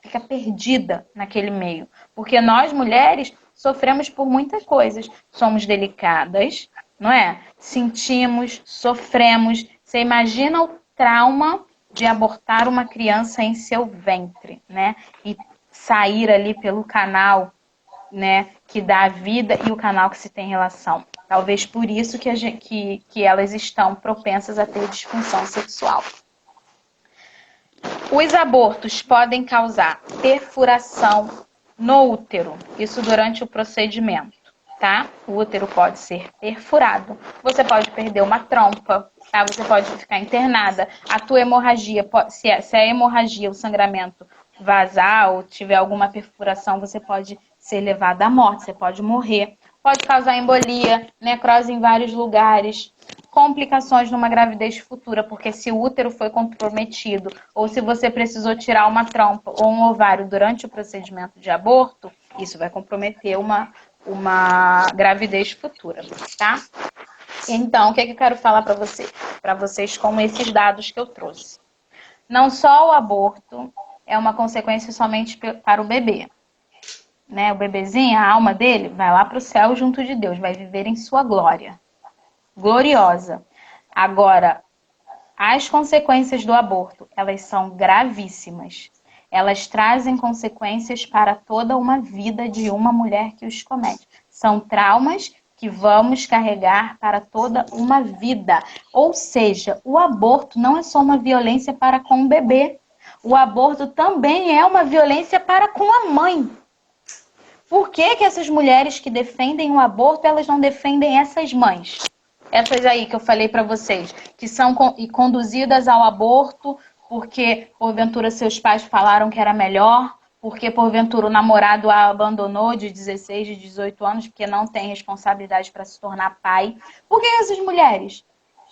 fica perdida naquele meio. Porque nós, mulheres, sofremos por muitas coisas. Somos delicadas, não é? Sentimos, sofremos. Você imagina o trauma de abortar uma criança em seu ventre, né? E sair ali pelo canal, né, que dá a vida e o canal que se tem relação. Talvez por isso que elas estão propensas a ter disfunção sexual. Os abortos podem causar perfuração no útero, isso durante o procedimento, tá? O útero pode ser perfurado, você pode perder uma trompa, tá? Você pode ficar internada, a tua hemorragia, se a hemorragia, o sangramento vazar ou tiver alguma perfuração, você pode ser levada à morte, você pode morrer. Pode causar embolia, necrose em vários lugares, complicações numa gravidez futura, porque se o útero foi comprometido ou se você precisou tirar uma trompa ou um ovário durante o procedimento de aborto, isso vai comprometer uma gravidez futura, tá? Então, o que eu quero falar para vocês com esses dados que eu trouxe? Não só o aborto é uma consequência somente para o bebê, né? O bebezinho, a alma dele, vai lá para o céu junto de Deus, vai viver em sua glória. Gloriosa. Agora, as consequências do aborto, elas são gravíssimas. Elas trazem consequências para toda uma vida de uma mulher que os comete. São traumas que vamos carregar para toda uma vida. Ou seja, o aborto não é só uma violência para com o bebê. O aborto também é uma violência para com a mãe. Por que essas mulheres que defendem o aborto, elas não defendem essas mães? Essas aí que eu falei para vocês, que são conduzidas ao aborto porque, porventura, seus pais falaram que era melhor, porque, porventura, o namorado a abandonou de 16, de 18 anos, porque não tem responsabilidade para se tornar pai. Por que essas mulheres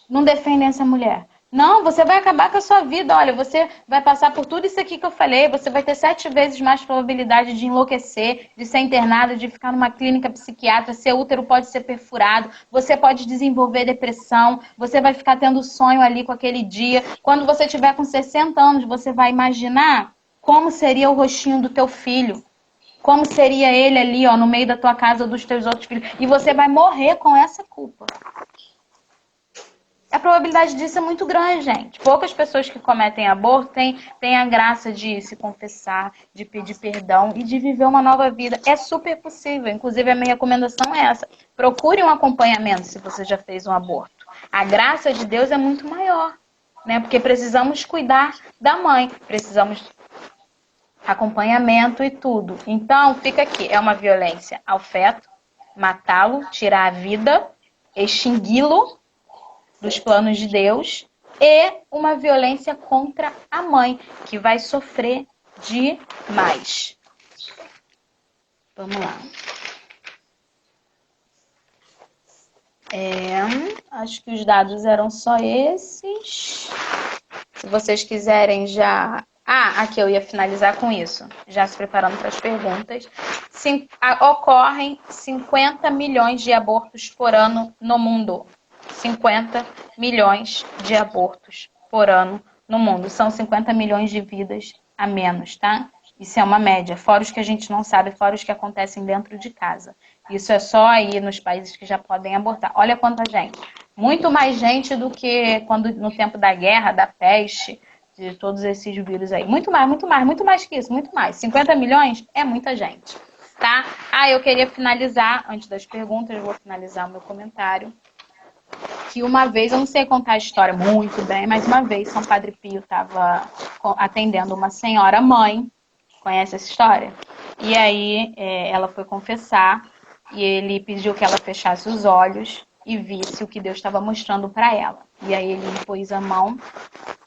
não defendem essa mulher? Não, você vai acabar com a sua vida. Olha, você vai passar por tudo isso aqui que eu falei. Você vai ter 7 vezes mais probabilidade de enlouquecer, de ser internado, de ficar numa clínica psiquiátrica. Seu útero pode ser perfurado. Você pode desenvolver depressão. Você vai ficar tendo sonho ali com aquele dia. Quando você tiver com 60 anos, você vai imaginar como seria o rostinho do teu filho. Como seria ele ali, ó, no meio da tua casa ou dos teus outros filhos. E você vai morrer com essa culpa. A probabilidade disso é muito grande, gente. Poucas pessoas que cometem aborto têm a graça de se confessar, de pedir perdão e de viver uma nova vida. É super possível. Inclusive, a minha recomendação é essa. Procure um acompanhamento se você já fez um aborto. A graça de Deus é muito maior, né? Porque precisamos cuidar da mãe. Precisamos acompanhamento e tudo. Então, fica aqui. É uma violência ao feto, matá-lo, tirar a vida, extingui-lo dos planos de Deus, e uma violência contra a mãe, que vai sofrer demais. Vamos lá. Acho que os dados eram só esses. Se vocês quiserem já... aqui eu ia finalizar com isso. Já se preparando para as perguntas. Ocorrem 50 milhões de abortos por ano no mundo. 50 milhões de abortos por ano no mundo. São 50 milhões de vidas a menos, tá? Isso é uma média, fora os que a gente não sabe, fora os que acontecem dentro de casa. Isso é só aí nos países que já podem abortar. Olha quanta gente. Muito mais gente do que quando no tempo da guerra, da peste, de todos esses vírus aí. Muito mais que isso, muito mais. 50 milhões é muita gente, tá? Eu queria finalizar, antes das perguntas, eu vou finalizar o meu comentário. Que uma vez, eu não sei contar a história muito bem, mas uma vez São Padre Pio estava atendendo uma senhora mãe, conhece essa história? E aí ela foi confessar e ele pediu que ela fechasse os olhos e visse o que Deus estava mostrando para ela. E aí ele pôs a mão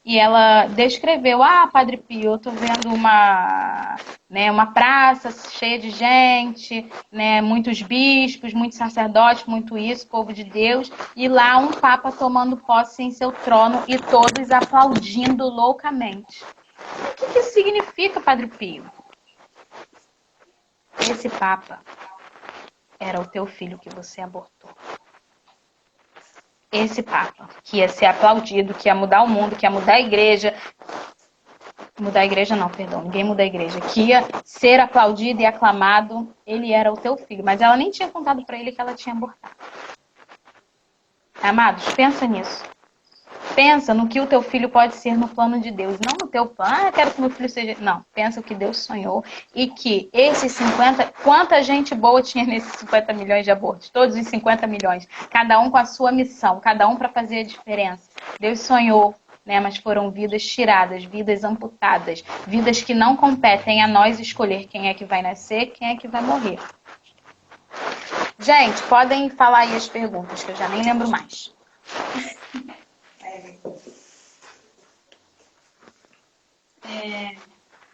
e ela descreveu: Padre Pio, eu tô vendo uma praça cheia de gente, né, muitos bispos, muitos sacerdotes, muito isso, povo de Deus, e lá um papa tomando posse em seu trono e todos aplaudindo loucamente. O que isso significa, Padre Pio? Esse papa era o teu filho que você abortou. Esse papa, que ia ser aplaudido, que ia mudar o mundo, que ia mudar a igreja. Mudar a igreja não, perdão, ninguém muda a igreja. Que ia ser aplaudido e aclamado, ele era o teu filho. Mas ela nem tinha contado para ele que ela tinha abortado. Amados, pensa nisso. Pensa no que o teu filho pode ser no plano de Deus. Não no teu plano, quero que meu filho seja... Não, pensa o que Deus sonhou. E que esses 50... Quanta gente boa tinha nesses 50 milhões de abortos? Todos os 50 milhões. Cada um com a sua missão. Cada um para fazer a diferença. Deus sonhou, né? Mas foram vidas tiradas, vidas amputadas. Vidas que não competem a nós escolher quem é que vai nascer, quem é que vai morrer. Gente, podem falar aí as perguntas, que eu já nem lembro mais.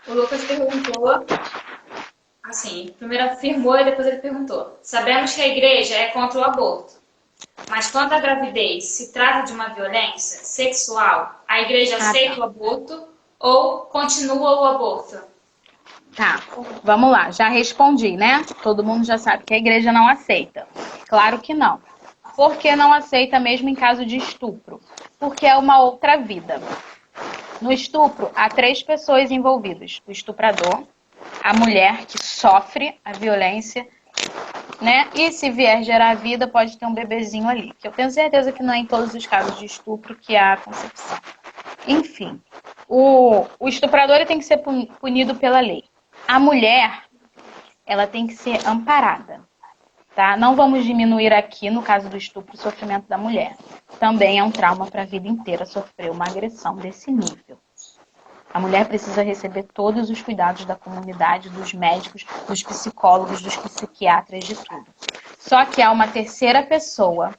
O Lucas perguntou, assim, primeiro afirmou e depois ele perguntou: sabemos que a igreja é contra o aborto, mas quando a gravidez se trata de uma violência sexual, a igreja aceita o aborto ou continua o aborto? Tá, vamos lá, já respondi, né? Todo mundo já sabe que a igreja não aceita. Claro que não. Por que não aceita mesmo em caso de estupro? Porque é uma outra vida. No estupro, há 3 pessoas envolvidas. O estuprador, a mulher que sofre a violência, né? E se vier gerar vida, pode ter um bebezinho ali. Que eu tenho certeza que não é em todos os casos de estupro que há concepção. Enfim, o estuprador ele tem que ser punido pela lei. A mulher, ela tem que ser amparada. Tá? Não vamos diminuir aqui, no caso do estupro, o sofrimento da mulher. Também é um trauma para a vida inteira sofrer uma agressão desse nível. A mulher precisa receber todos os cuidados da comunidade, dos médicos, dos psicólogos, dos psiquiatras, de tudo. Só que há uma terceira pessoa,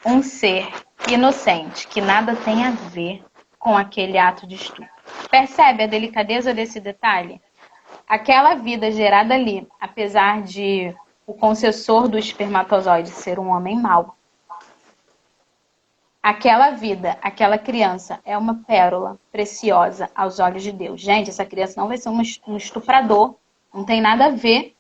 um ser inocente, que nada tem a ver com aquele ato de estupro. Percebe a delicadeza desse detalhe? Aquela vida gerada ali, apesar de o concessor do espermatozoide ser um homem mau, Aquela vida, aquela criança é uma pérola preciosa aos olhos de Deus. Gente, essa criança não vai ser um estuprador. Não tem nada a ver.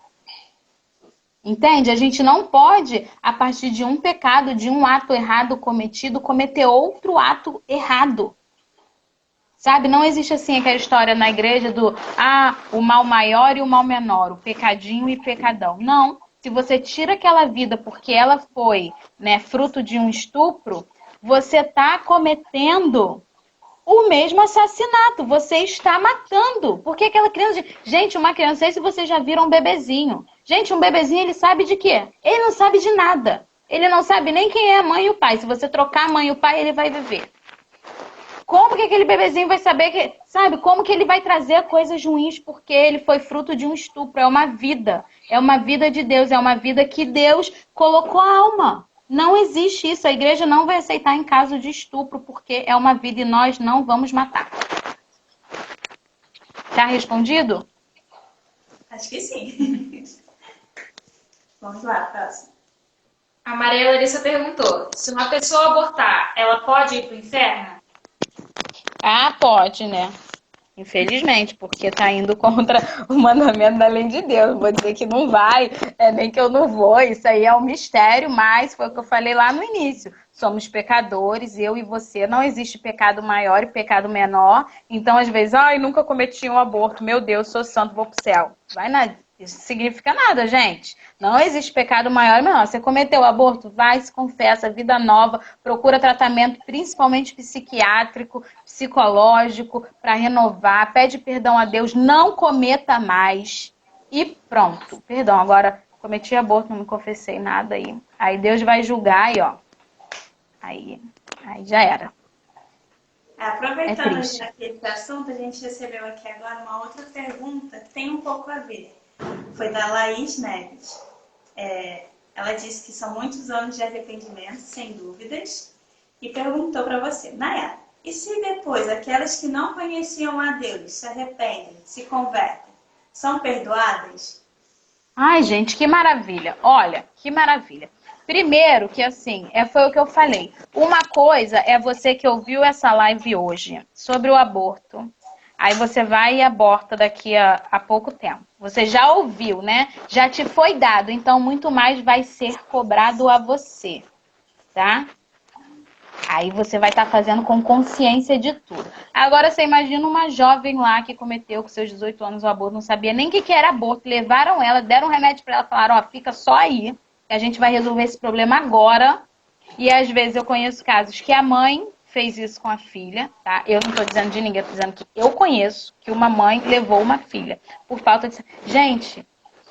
Entende? A gente não pode, a partir de um pecado, de um ato errado cometido, cometer outro ato errado. Sabe? Não existe assim aquela história na igreja do o mal maior e o mal menor, o pecadinho e pecadão. Não. Se você tira aquela vida porque ela foi, né, fruto de um estupro, você está cometendo o mesmo assassinato. Você está matando. Porque aquela criança... Gente, uma criança, não sei se vocês já viram um bebezinho. Gente, um bebezinho, ele sabe de quê? Ele não sabe de nada. Ele não sabe nem quem é a mãe e o pai. Se você trocar a mãe e o pai, ele vai viver. Como que aquele bebezinho vai saber que... Sabe, como que ele vai trazer coisas ruins porque ele foi fruto de um estupro? É uma vida. É uma vida de Deus. É uma vida que Deus colocou a alma. Não existe isso. A igreja não vai aceitar em caso de estupro, porque é uma vida e nós não vamos matar. Tá respondido? Acho que sim. Vamos lá, próximo. A Maria Larissa perguntou: se uma pessoa abortar, ela pode ir para o inferno? Pode, né? Infelizmente, porque tá indo contra o mandamento da lei de Deus. Não vou dizer que não vai, nem que eu não vou. Isso aí é um mistério, mas foi o que eu falei lá no início. Somos pecadores, eu e você. Não existe pecado maior e pecado menor. Então, às vezes, nunca cometi um aborto. Meu Deus, sou santo, vou pro céu. Vai nada. Isso significa nada, gente. Não existe pecado maior e menor. Você cometeu aborto, vai, se confessa, vida nova, procura tratamento, principalmente psiquiátrico, psicológico, para renovar, pede perdão a Deus, não cometa mais e pronto. Perdão, agora cometi aborto, não me confessei nada aí. Aí Deus vai julgar e aí já era. Aproveitando triste. aquele assunto, a gente recebeu aqui agora uma outra pergunta que tem um pouco a ver. Foi da Laís Neves. Ela disse que são muitos anos de arrependimento, sem dúvidas, e perguntou para você, Nayara, e se depois aquelas que não conheciam a Deus se arrependem, se convertem, são perdoadas? Ai, gente, que maravilha. Olha, que maravilha. Primeiro que assim, foi o que eu falei. Uma coisa é você que ouviu essa live hoje sobre o aborto. Aí você vai e aborta daqui a pouco tempo. Você já ouviu, né? Já te foi dado, então muito mais vai ser cobrado a você, tá? Aí você vai estar fazendo com consciência de tudo. Agora você imagina uma jovem lá que cometeu com seus 18 anos o aborto, não sabia nem o que era aborto, levaram ela, deram um remédio para ela, falaram, fica só aí, que a gente vai resolver esse problema agora. E às vezes eu conheço casos que a mãe fez isso com a filha, tá? Eu não estou dizendo de ninguém, estou dizendo que eu conheço que uma mãe levou uma filha por falta de... Gente,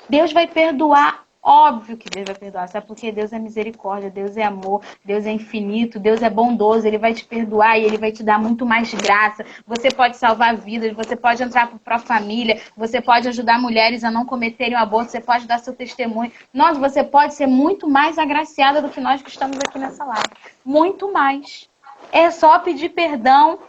Deus vai perdoar. Óbvio que Deus vai perdoar, sabe? Porque Deus é misericórdia, Deus é amor, Deus é infinito, Deus é bondoso, Ele vai te perdoar e Ele vai te dar muito mais graça. Você pode salvar vidas, você pode entrar para a família, você pode ajudar mulheres a não cometerem o aborto, você pode dar seu testemunho. Nossa, você pode ser muito mais agraciada do que nós que estamos aqui nessa live. Muito mais. É só pedir perdão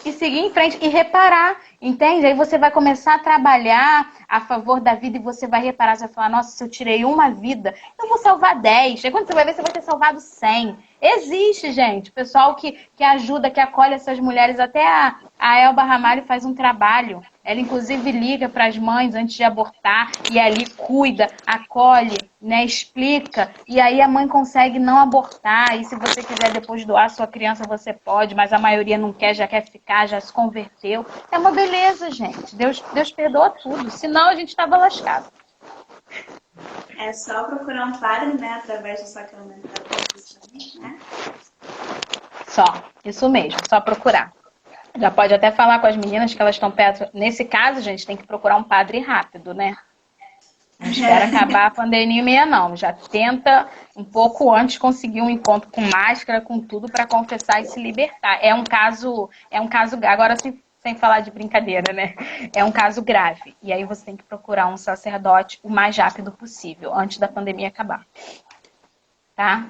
e seguir em frente e reparar, entende? Aí você vai começar a trabalhar a favor da vida e você vai reparar, você vai falar, nossa, se eu tirei uma vida, eu vou salvar 10. Aí quando você vai ver, você vai ter salvado 100. Existe, gente, pessoal que ajuda, que acolhe essas mulheres. Até a Elba Ramalho faz um trabalho. Ela, inclusive, liga para as mães antes de abortar e ali cuida, acolhe, né, explica. E aí a mãe consegue não abortar. E se você quiser depois doar sua criança, você pode. Mas a maioria não quer, já quer ficar, já se converteu. É uma beleza, gente. Deus perdoa tudo. Senão a gente estava lascado. É só procurar um padre, né, através do sacramento da confissão, né? Só, isso mesmo, só procurar. Já pode até falar com as meninas que elas estão perto. Nesse caso, gente, tem que procurar um padre rápido, né? Não espera acabar a pandemia, não. Já tenta um pouco antes conseguir um encontro com máscara, com tudo, para confessar e se libertar. É um caso agora sem falar de brincadeira, né? É um caso grave. E aí você tem que procurar um sacerdote o mais rápido possível, antes da pandemia acabar. Tá?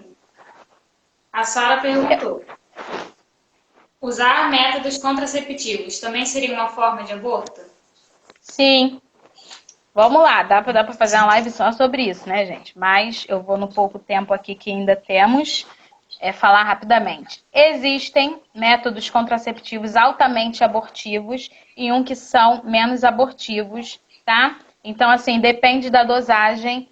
A Sara perguntou: usar métodos contraceptivos também seria uma forma de aborto? Sim. Vamos lá, dá pra fazer uma live só sobre isso, né, gente? Mas eu vou no pouco tempo aqui que ainda temos falar rapidamente. Existem métodos contraceptivos altamente abortivos e que são menos abortivos, tá? Então, assim, depende da dosagem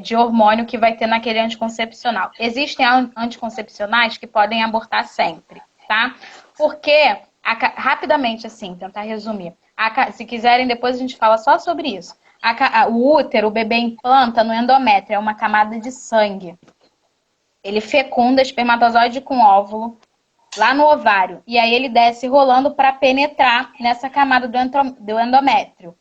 de hormônio que vai ter naquele anticoncepcional. Existem anticoncepcionais que podem abortar sempre, tá? Porque, rapidamente assim, tentar resumir. Se quiserem, depois a gente fala só sobre isso. O útero, o bebê implanta no endométrio, é uma camada de sangue. Ele fecunda espermatozoide com óvulo lá no ovário. E aí ele desce rolando para penetrar nessa camada do endométrio.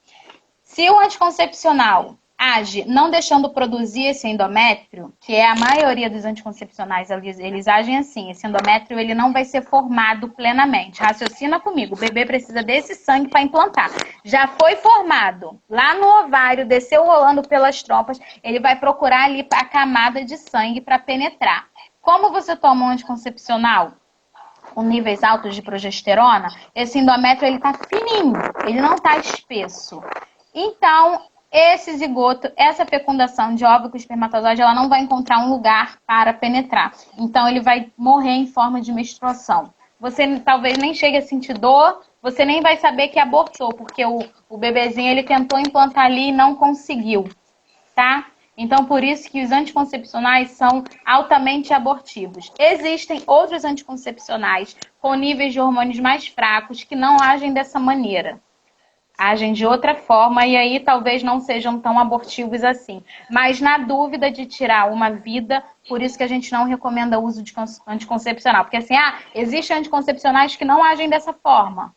Se o anticoncepcional age não deixando produzir esse endométrio, que é a maioria dos anticoncepcionais, eles agem assim, esse endométrio ele não vai ser formado plenamente. Raciocina comigo, o bebê precisa desse sangue para implantar. Já foi formado lá no ovário, desceu rolando pelas trompas, ele vai procurar ali a camada de sangue para penetrar. Como você toma um anticoncepcional com níveis altos de progesterona, esse endométrio ele tá fininho, ele não tá espesso. Então, esse zigoto, essa fecundação de óvulo com espermatozoide, ela não vai encontrar um lugar para penetrar. Então, ele vai morrer em forma de menstruação. Você talvez nem chegue a sentir dor, você nem vai saber que abortou, porque o bebezinho ele tentou implantar ali e não conseguiu, tá? Então, por isso que os anticoncepcionais são altamente abortivos. Existem outros anticoncepcionais com níveis de hormônios mais fracos que não agem dessa maneira. Agem de outra forma e aí talvez não sejam tão abortivos assim. Mas na dúvida de tirar uma vida, por isso que a gente não recomenda o uso de anticoncepcional. Porque assim, existem anticoncepcionais que não agem dessa forma.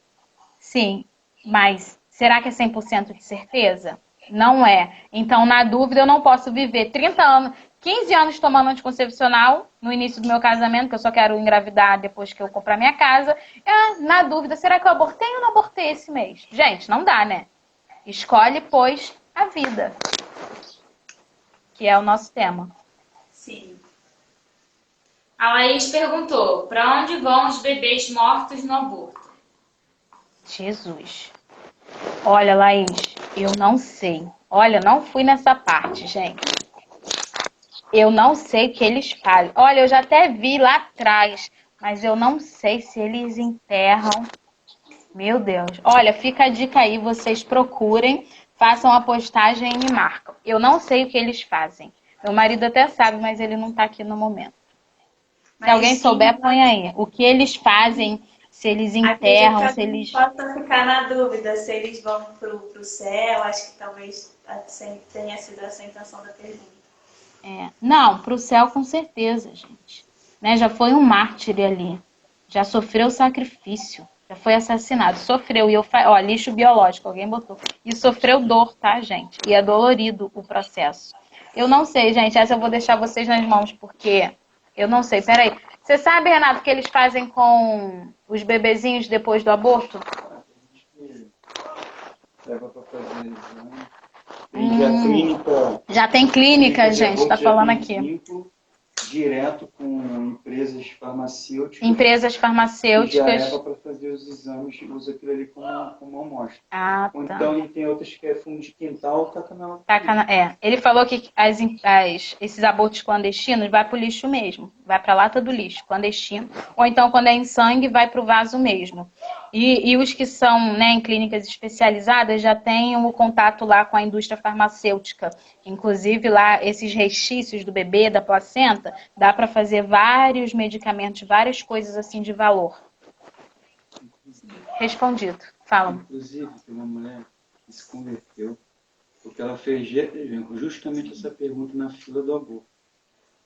Sim, mas será que é 100% de certeza? Não é. Então, na dúvida, eu não posso viver 30 anos, 15 anos tomando anticoncepcional no início do meu casamento, que eu só quero engravidar depois que eu comprar minha casa. Na dúvida, será que eu abortei ou não abortei esse mês? Gente, não dá, né? Escolhe, pois, a vida, que é o nosso tema. Sim. A Laís perguntou, para onde vão os bebês mortos no aborto? Jesus. Olha, Laís, eu não sei. Olha, não fui nessa parte, gente. Eu não sei o que eles fazem. Olha, eu já até vi lá atrás, mas eu não sei se eles enterram. Meu Deus. Olha, fica a dica aí, vocês procurem, façam a postagem e me marcam. Eu não sei o que eles fazem. Meu marido até sabe, mas ele não tá aqui no momento. Se alguém souber, põe aí. O que eles fazem, se eles enterram, se eles... Possa ficar na dúvida se eles vão pro céu. Acho que talvez tenha sido essa a intenção da pergunta. Não, para o céu com certeza, gente. Né? Já foi um mártir ali. Já sofreu sacrifício. Já foi assassinado. Sofreu. Lixo biológico, alguém botou. E sofreu dor, tá, gente? E é dolorido o processo. Eu não sei, gente. Essa eu vou deixar vocês nas mãos, porque eu não sei. Peraí. Você sabe, Renato, o que eles fazem com os bebezinhos depois do aborto? Leva para fazer exame. Já tem clínica, gente, tá falando aqui. Vínculo direto com empresas farmacêuticas. Empresas Que já farmacêuticas. leva para fazer os exames e usa aquilo ali como amostra. Ou Tá. então tem outras que é fundo de quintal, Ele falou que esses abortos clandestinos vai pro lixo mesmo. Vai pra lata do lixo, clandestino. Ou então, quando é em sangue, vai pro vaso mesmo. E os que são, né, em clínicas especializadas já têm o contato lá com a indústria farmacêutica. Inclusive, lá, esses resquícios do bebê, da placenta, dá para fazer vários medicamentos, várias coisas assim de valor. Respondido. Fala. Inclusive, tem uma mulher que se converteu porque ela fez justamente essa pergunta na fila do aborto.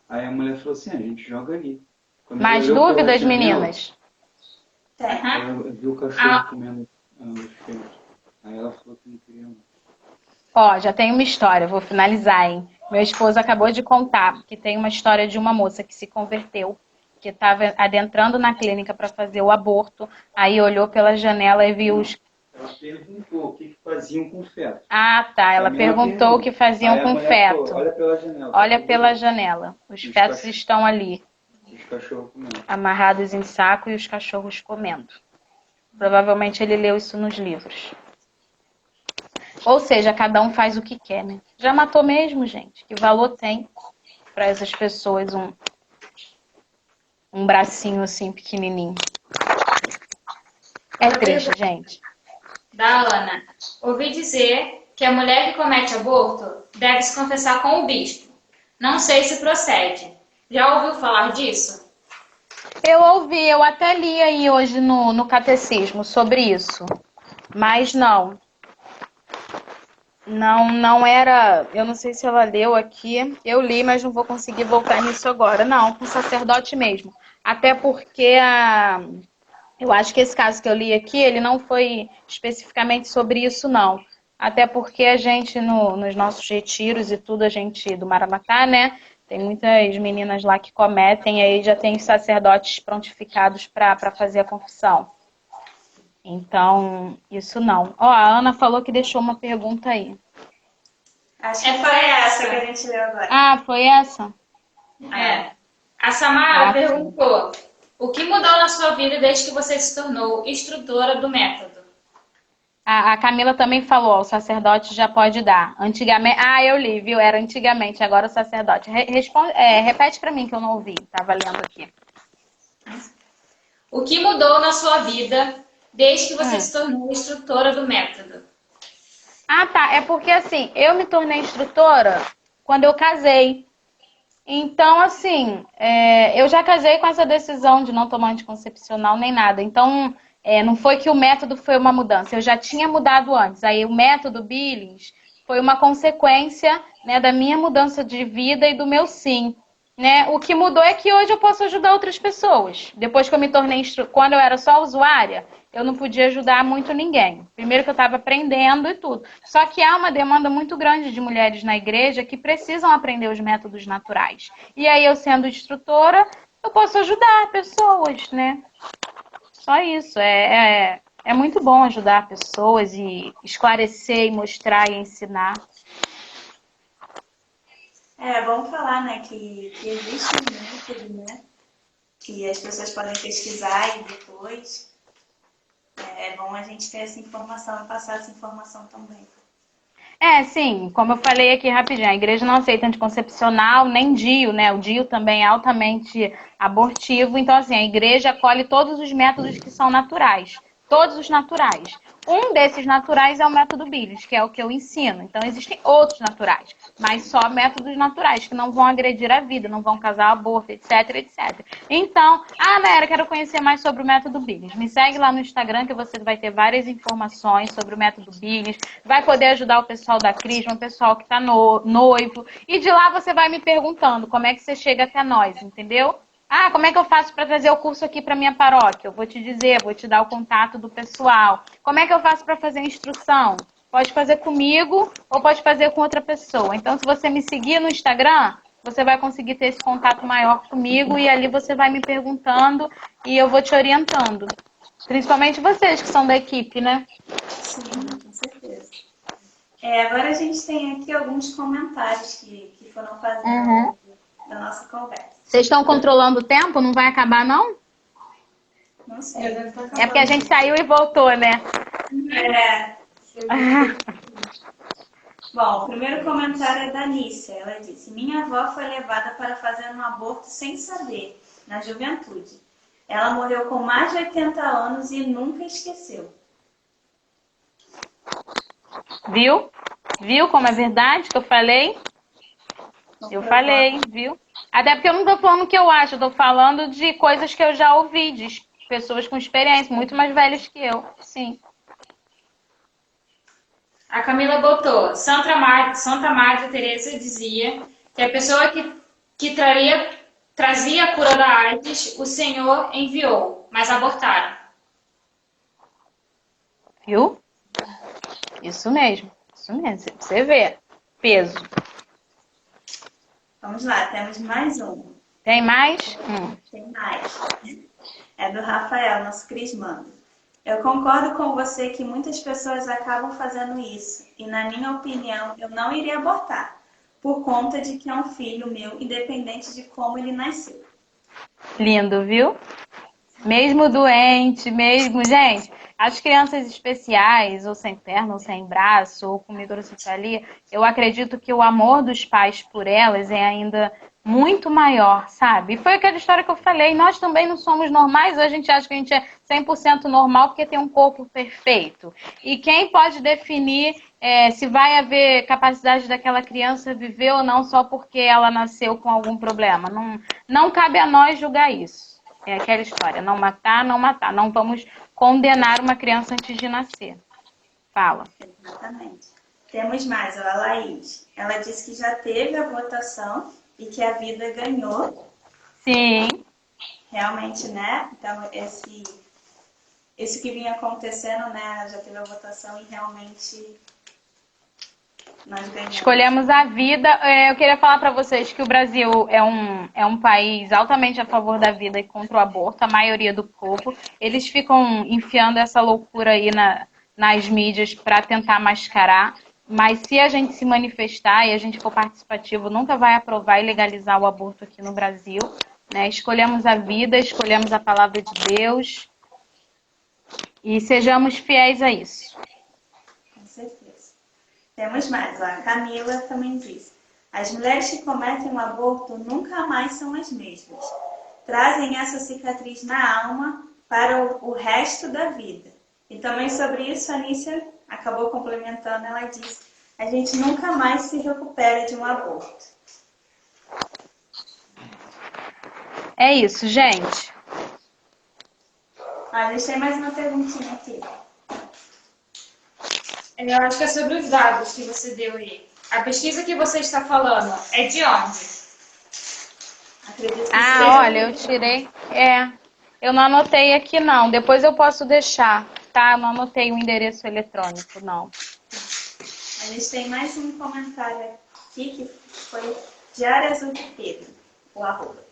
Aí a mulher falou assim, a gente joga ali. Quando Mais ela olhou pela dúvidas, janela, meninas? ela viu o cachorro comendo os peitos. Aí ela falou que não queria mais. Ó, já tem uma história, vou finalizar, hein? Meu esposo acabou de contar que tem uma história de uma moça que se converteu, que estava adentrando na clínica para fazer o aborto, aí olhou pela janela e viu os... Ela perguntou o que faziam com feto. Tá. Ela perguntou o que faziam Aí a com mulher feto. falou, olha pela janela. Olha pela janela. Os fetos estão ali, Os cachorros comendo. amarrados em saco e os cachorros comendo. Provavelmente ele leu isso nos livros. Ou seja, cada um faz o que quer, né? Já matou mesmo, gente. Que valor tem para essas pessoas um bracinho assim pequenininho. É triste, gente. Da Ana. Ouvi dizer que a mulher que comete aborto deve se confessar com o bispo. Não sei se procede. Já ouviu falar disso? Eu ouvi, eu até li aí hoje no catecismo sobre isso, mas não era, eu não sei se ela leu aqui, eu li, mas não vou conseguir voltar nisso agora. Não, com o sacerdote mesmo. Até porque eu acho que esse caso que eu li aqui, ele não foi especificamente sobre isso, não. Até porque a gente, nos nossos retiros e tudo, a gente, do Maranatá, né? Tem muitas meninas lá que cometem, aí já tem os sacerdotes prontificados para fazer a confissão. Então, isso não. Ó, a Ana falou que deixou uma pergunta aí. Acho que foi essa que a gente leu agora. Ah, foi essa? É. A Samara Ah, sim. perguntou: o que mudou na sua vida desde que você se tornou instrutora do método? A Camila também falou, ó, o sacerdote já pode dar. Antigamente, eu li, viu? Era antigamente, agora o sacerdote. Repete para mim que eu não ouvi, tava lendo aqui. O que mudou na sua vida desde que você se tornou instrutora do método? Ah, tá. É porque assim, eu me tornei instrutora quando eu casei. Então, assim, eu já casei com essa decisão de não tomar anticoncepcional nem nada. Então, não foi que o método foi uma mudança. Eu já tinha mudado antes. Aí, o método Billings foi uma consequência, né, da minha mudança de vida e do meu sim. Né? O que mudou é que hoje eu posso ajudar outras pessoas. Depois que eu me tornei quando eu era só usuária, eu não podia ajudar muito ninguém. Primeiro que eu estava aprendendo e tudo. Só que há uma demanda muito grande de mulheres na igreja que precisam aprender os métodos naturais. E aí, eu sendo instrutora, eu posso ajudar pessoas, né? Só isso. É muito bom ajudar pessoas e esclarecer e mostrar e ensinar. Vamos falar, né, que existe um método, né, que as pessoas podem pesquisar e depois é bom a gente ter essa informação e passar essa informação também. Sim, como eu falei aqui rapidinho, a igreja não aceita anticoncepcional, nem DIU, né? O DIU também é altamente abortivo, então assim, a igreja acolhe todos os métodos que são naturais, todos os naturais. Um desses naturais é o método Billings, que é o que eu ensino. Então existem outros naturais, mas só métodos naturais, que não vão agredir a vida, não vão causar aborto, etc, etc. Então, Naira, quero conhecer mais sobre o método Billings. Me segue lá no Instagram que você vai ter várias informações sobre o método Billings, vai poder ajudar o pessoal da Crisma, o pessoal que está noivo, e de lá você vai me perguntando como é que você chega até nós, entendeu? Como é que eu faço para trazer o curso aqui para minha paróquia? Eu vou te dizer, vou te dar o contato do pessoal. Como é que eu faço para fazer a instrução? Pode fazer comigo ou pode fazer com outra pessoa. Então, se você me seguir no Instagram, você vai conseguir ter esse contato maior comigo e ali você vai me perguntando e eu vou te orientando. Principalmente vocês que são da equipe, né? Sim, com certeza. Agora a gente tem aqui alguns comentários que foram fazendo da nossa conversa. Vocês estão controlando o tempo? Não vai acabar, não? Não sei. É porque a gente saiu e voltou, né? Bom, o primeiro comentário é da Nícia. Ela disse: minha avó foi levada para fazer um aborto sem saber, na juventude. Ela morreu com mais de 80 anos e nunca esqueceu. Viu? Viu como é verdade que eu falei? Eu falei, viu? Até porque eu não tô falando o que eu acho, eu tô falando de coisas que eu já ouvi, de pessoas com experiência, muito mais velhas que eu. Sim. A Camila botou: Santa Madre Teresa dizia que a pessoa que trazia a cura da AIDS, o Senhor enviou, mas abortaram. Viu? Isso mesmo. Isso mesmo. Você vê. Peso. Vamos lá, temos mais um. Tem mais? Tem mais. É do Rafael, nosso crismando. Eu concordo com você que muitas pessoas acabam fazendo isso. E na minha opinião, eu não iria abortar. Por conta de que é um filho meu, independente de como ele nasceu. Lindo, viu? Mesmo doente, mesmo... Gente, as crianças especiais, ou sem perna, ou sem braço, ou com microcefalia, eu acredito que o amor dos pais por elas é ainda muito maior, sabe? E foi aquela história que eu falei, nós também não somos normais, ou a gente acha que a gente é 100% normal porque tem um corpo perfeito. E quem pode definir se vai haver capacidade daquela criança viver ou não só porque ela nasceu com algum problema? Não cabe a nós julgar isso. É aquela história, não matar, não matar. Não vamos condenar uma criança antes de nascer. Fala. Exatamente. Temos mais, ó, a Laís. Ela disse que já teve a votação e que a vida ganhou. Sim. Realmente, né? Então, isso que vinha acontecendo, né? Já teve a votação e realmente nós ganhamos. Escolhemos a vida. Eu queria falar para vocês que o Brasil é um país altamente a favor da vida e contra o aborto, a maioria do povo. Eles ficam enfiando essa loucura aí nas mídias para tentar mascarar. Mas se a gente se manifestar e a gente for participativo, nunca vai aprovar e legalizar o aborto aqui no Brasil. Né? Escolhemos a vida, escolhemos a palavra de Deus e sejamos fiéis a isso. Com certeza. Temos mais, ó, a Camila também diz. As mulheres que cometem um aborto nunca mais são as mesmas. Trazem essa cicatriz na alma para o resto da vida. E também sobre isso a Anícia acabou complementando, ela disse, a gente nunca mais se recupera de um aborto. É isso, gente. Ah, deixei mais uma perguntinha aqui. Eu acho que é sobre os dados que você deu aí. A pesquisa que você está falando é de onde? Acredito que Ah, seja. olha, eu tirei. Eu não anotei aqui, não. Depois eu posso deixar, tá? Eu não anotei o endereço eletrônico, não. A gente tem mais um comentário aqui que foi de Arias de Pedro, o arroba.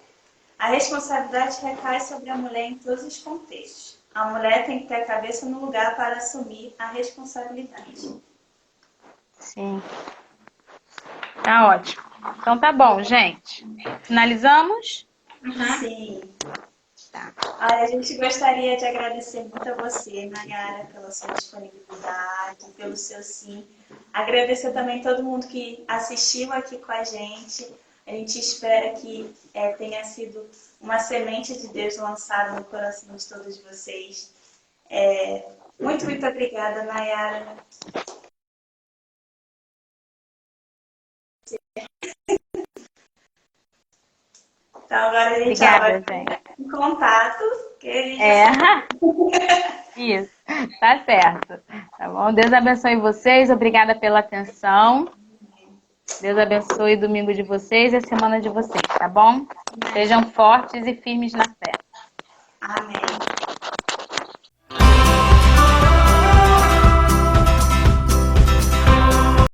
A responsabilidade recai sobre a mulher em todos os contextos. A mulher tem que ter a cabeça no lugar para assumir a responsabilidade. Sim. Tá ótimo. Então tá bom, gente. Finalizamos? Sim. Tá. Olha, a gente gostaria de agradecer muito a você, Nayara, pela sua disponibilidade, pelo seu sim. Agradecer também todo mundo que assistiu aqui com a gente. A gente espera que tenha sido uma semente de Deus lançada no coração de todos vocês. Muito obrigada, Nayara. Então agora a gente já vai Obrigada, gente. em contato. Que a gente Isso. Tá certo. Tá bom? Deus abençoe vocês. Obrigada pela atenção. Deus abençoe o domingo de vocês e a semana de vocês, tá bom? Sejam fortes e firmes na fé. Amém.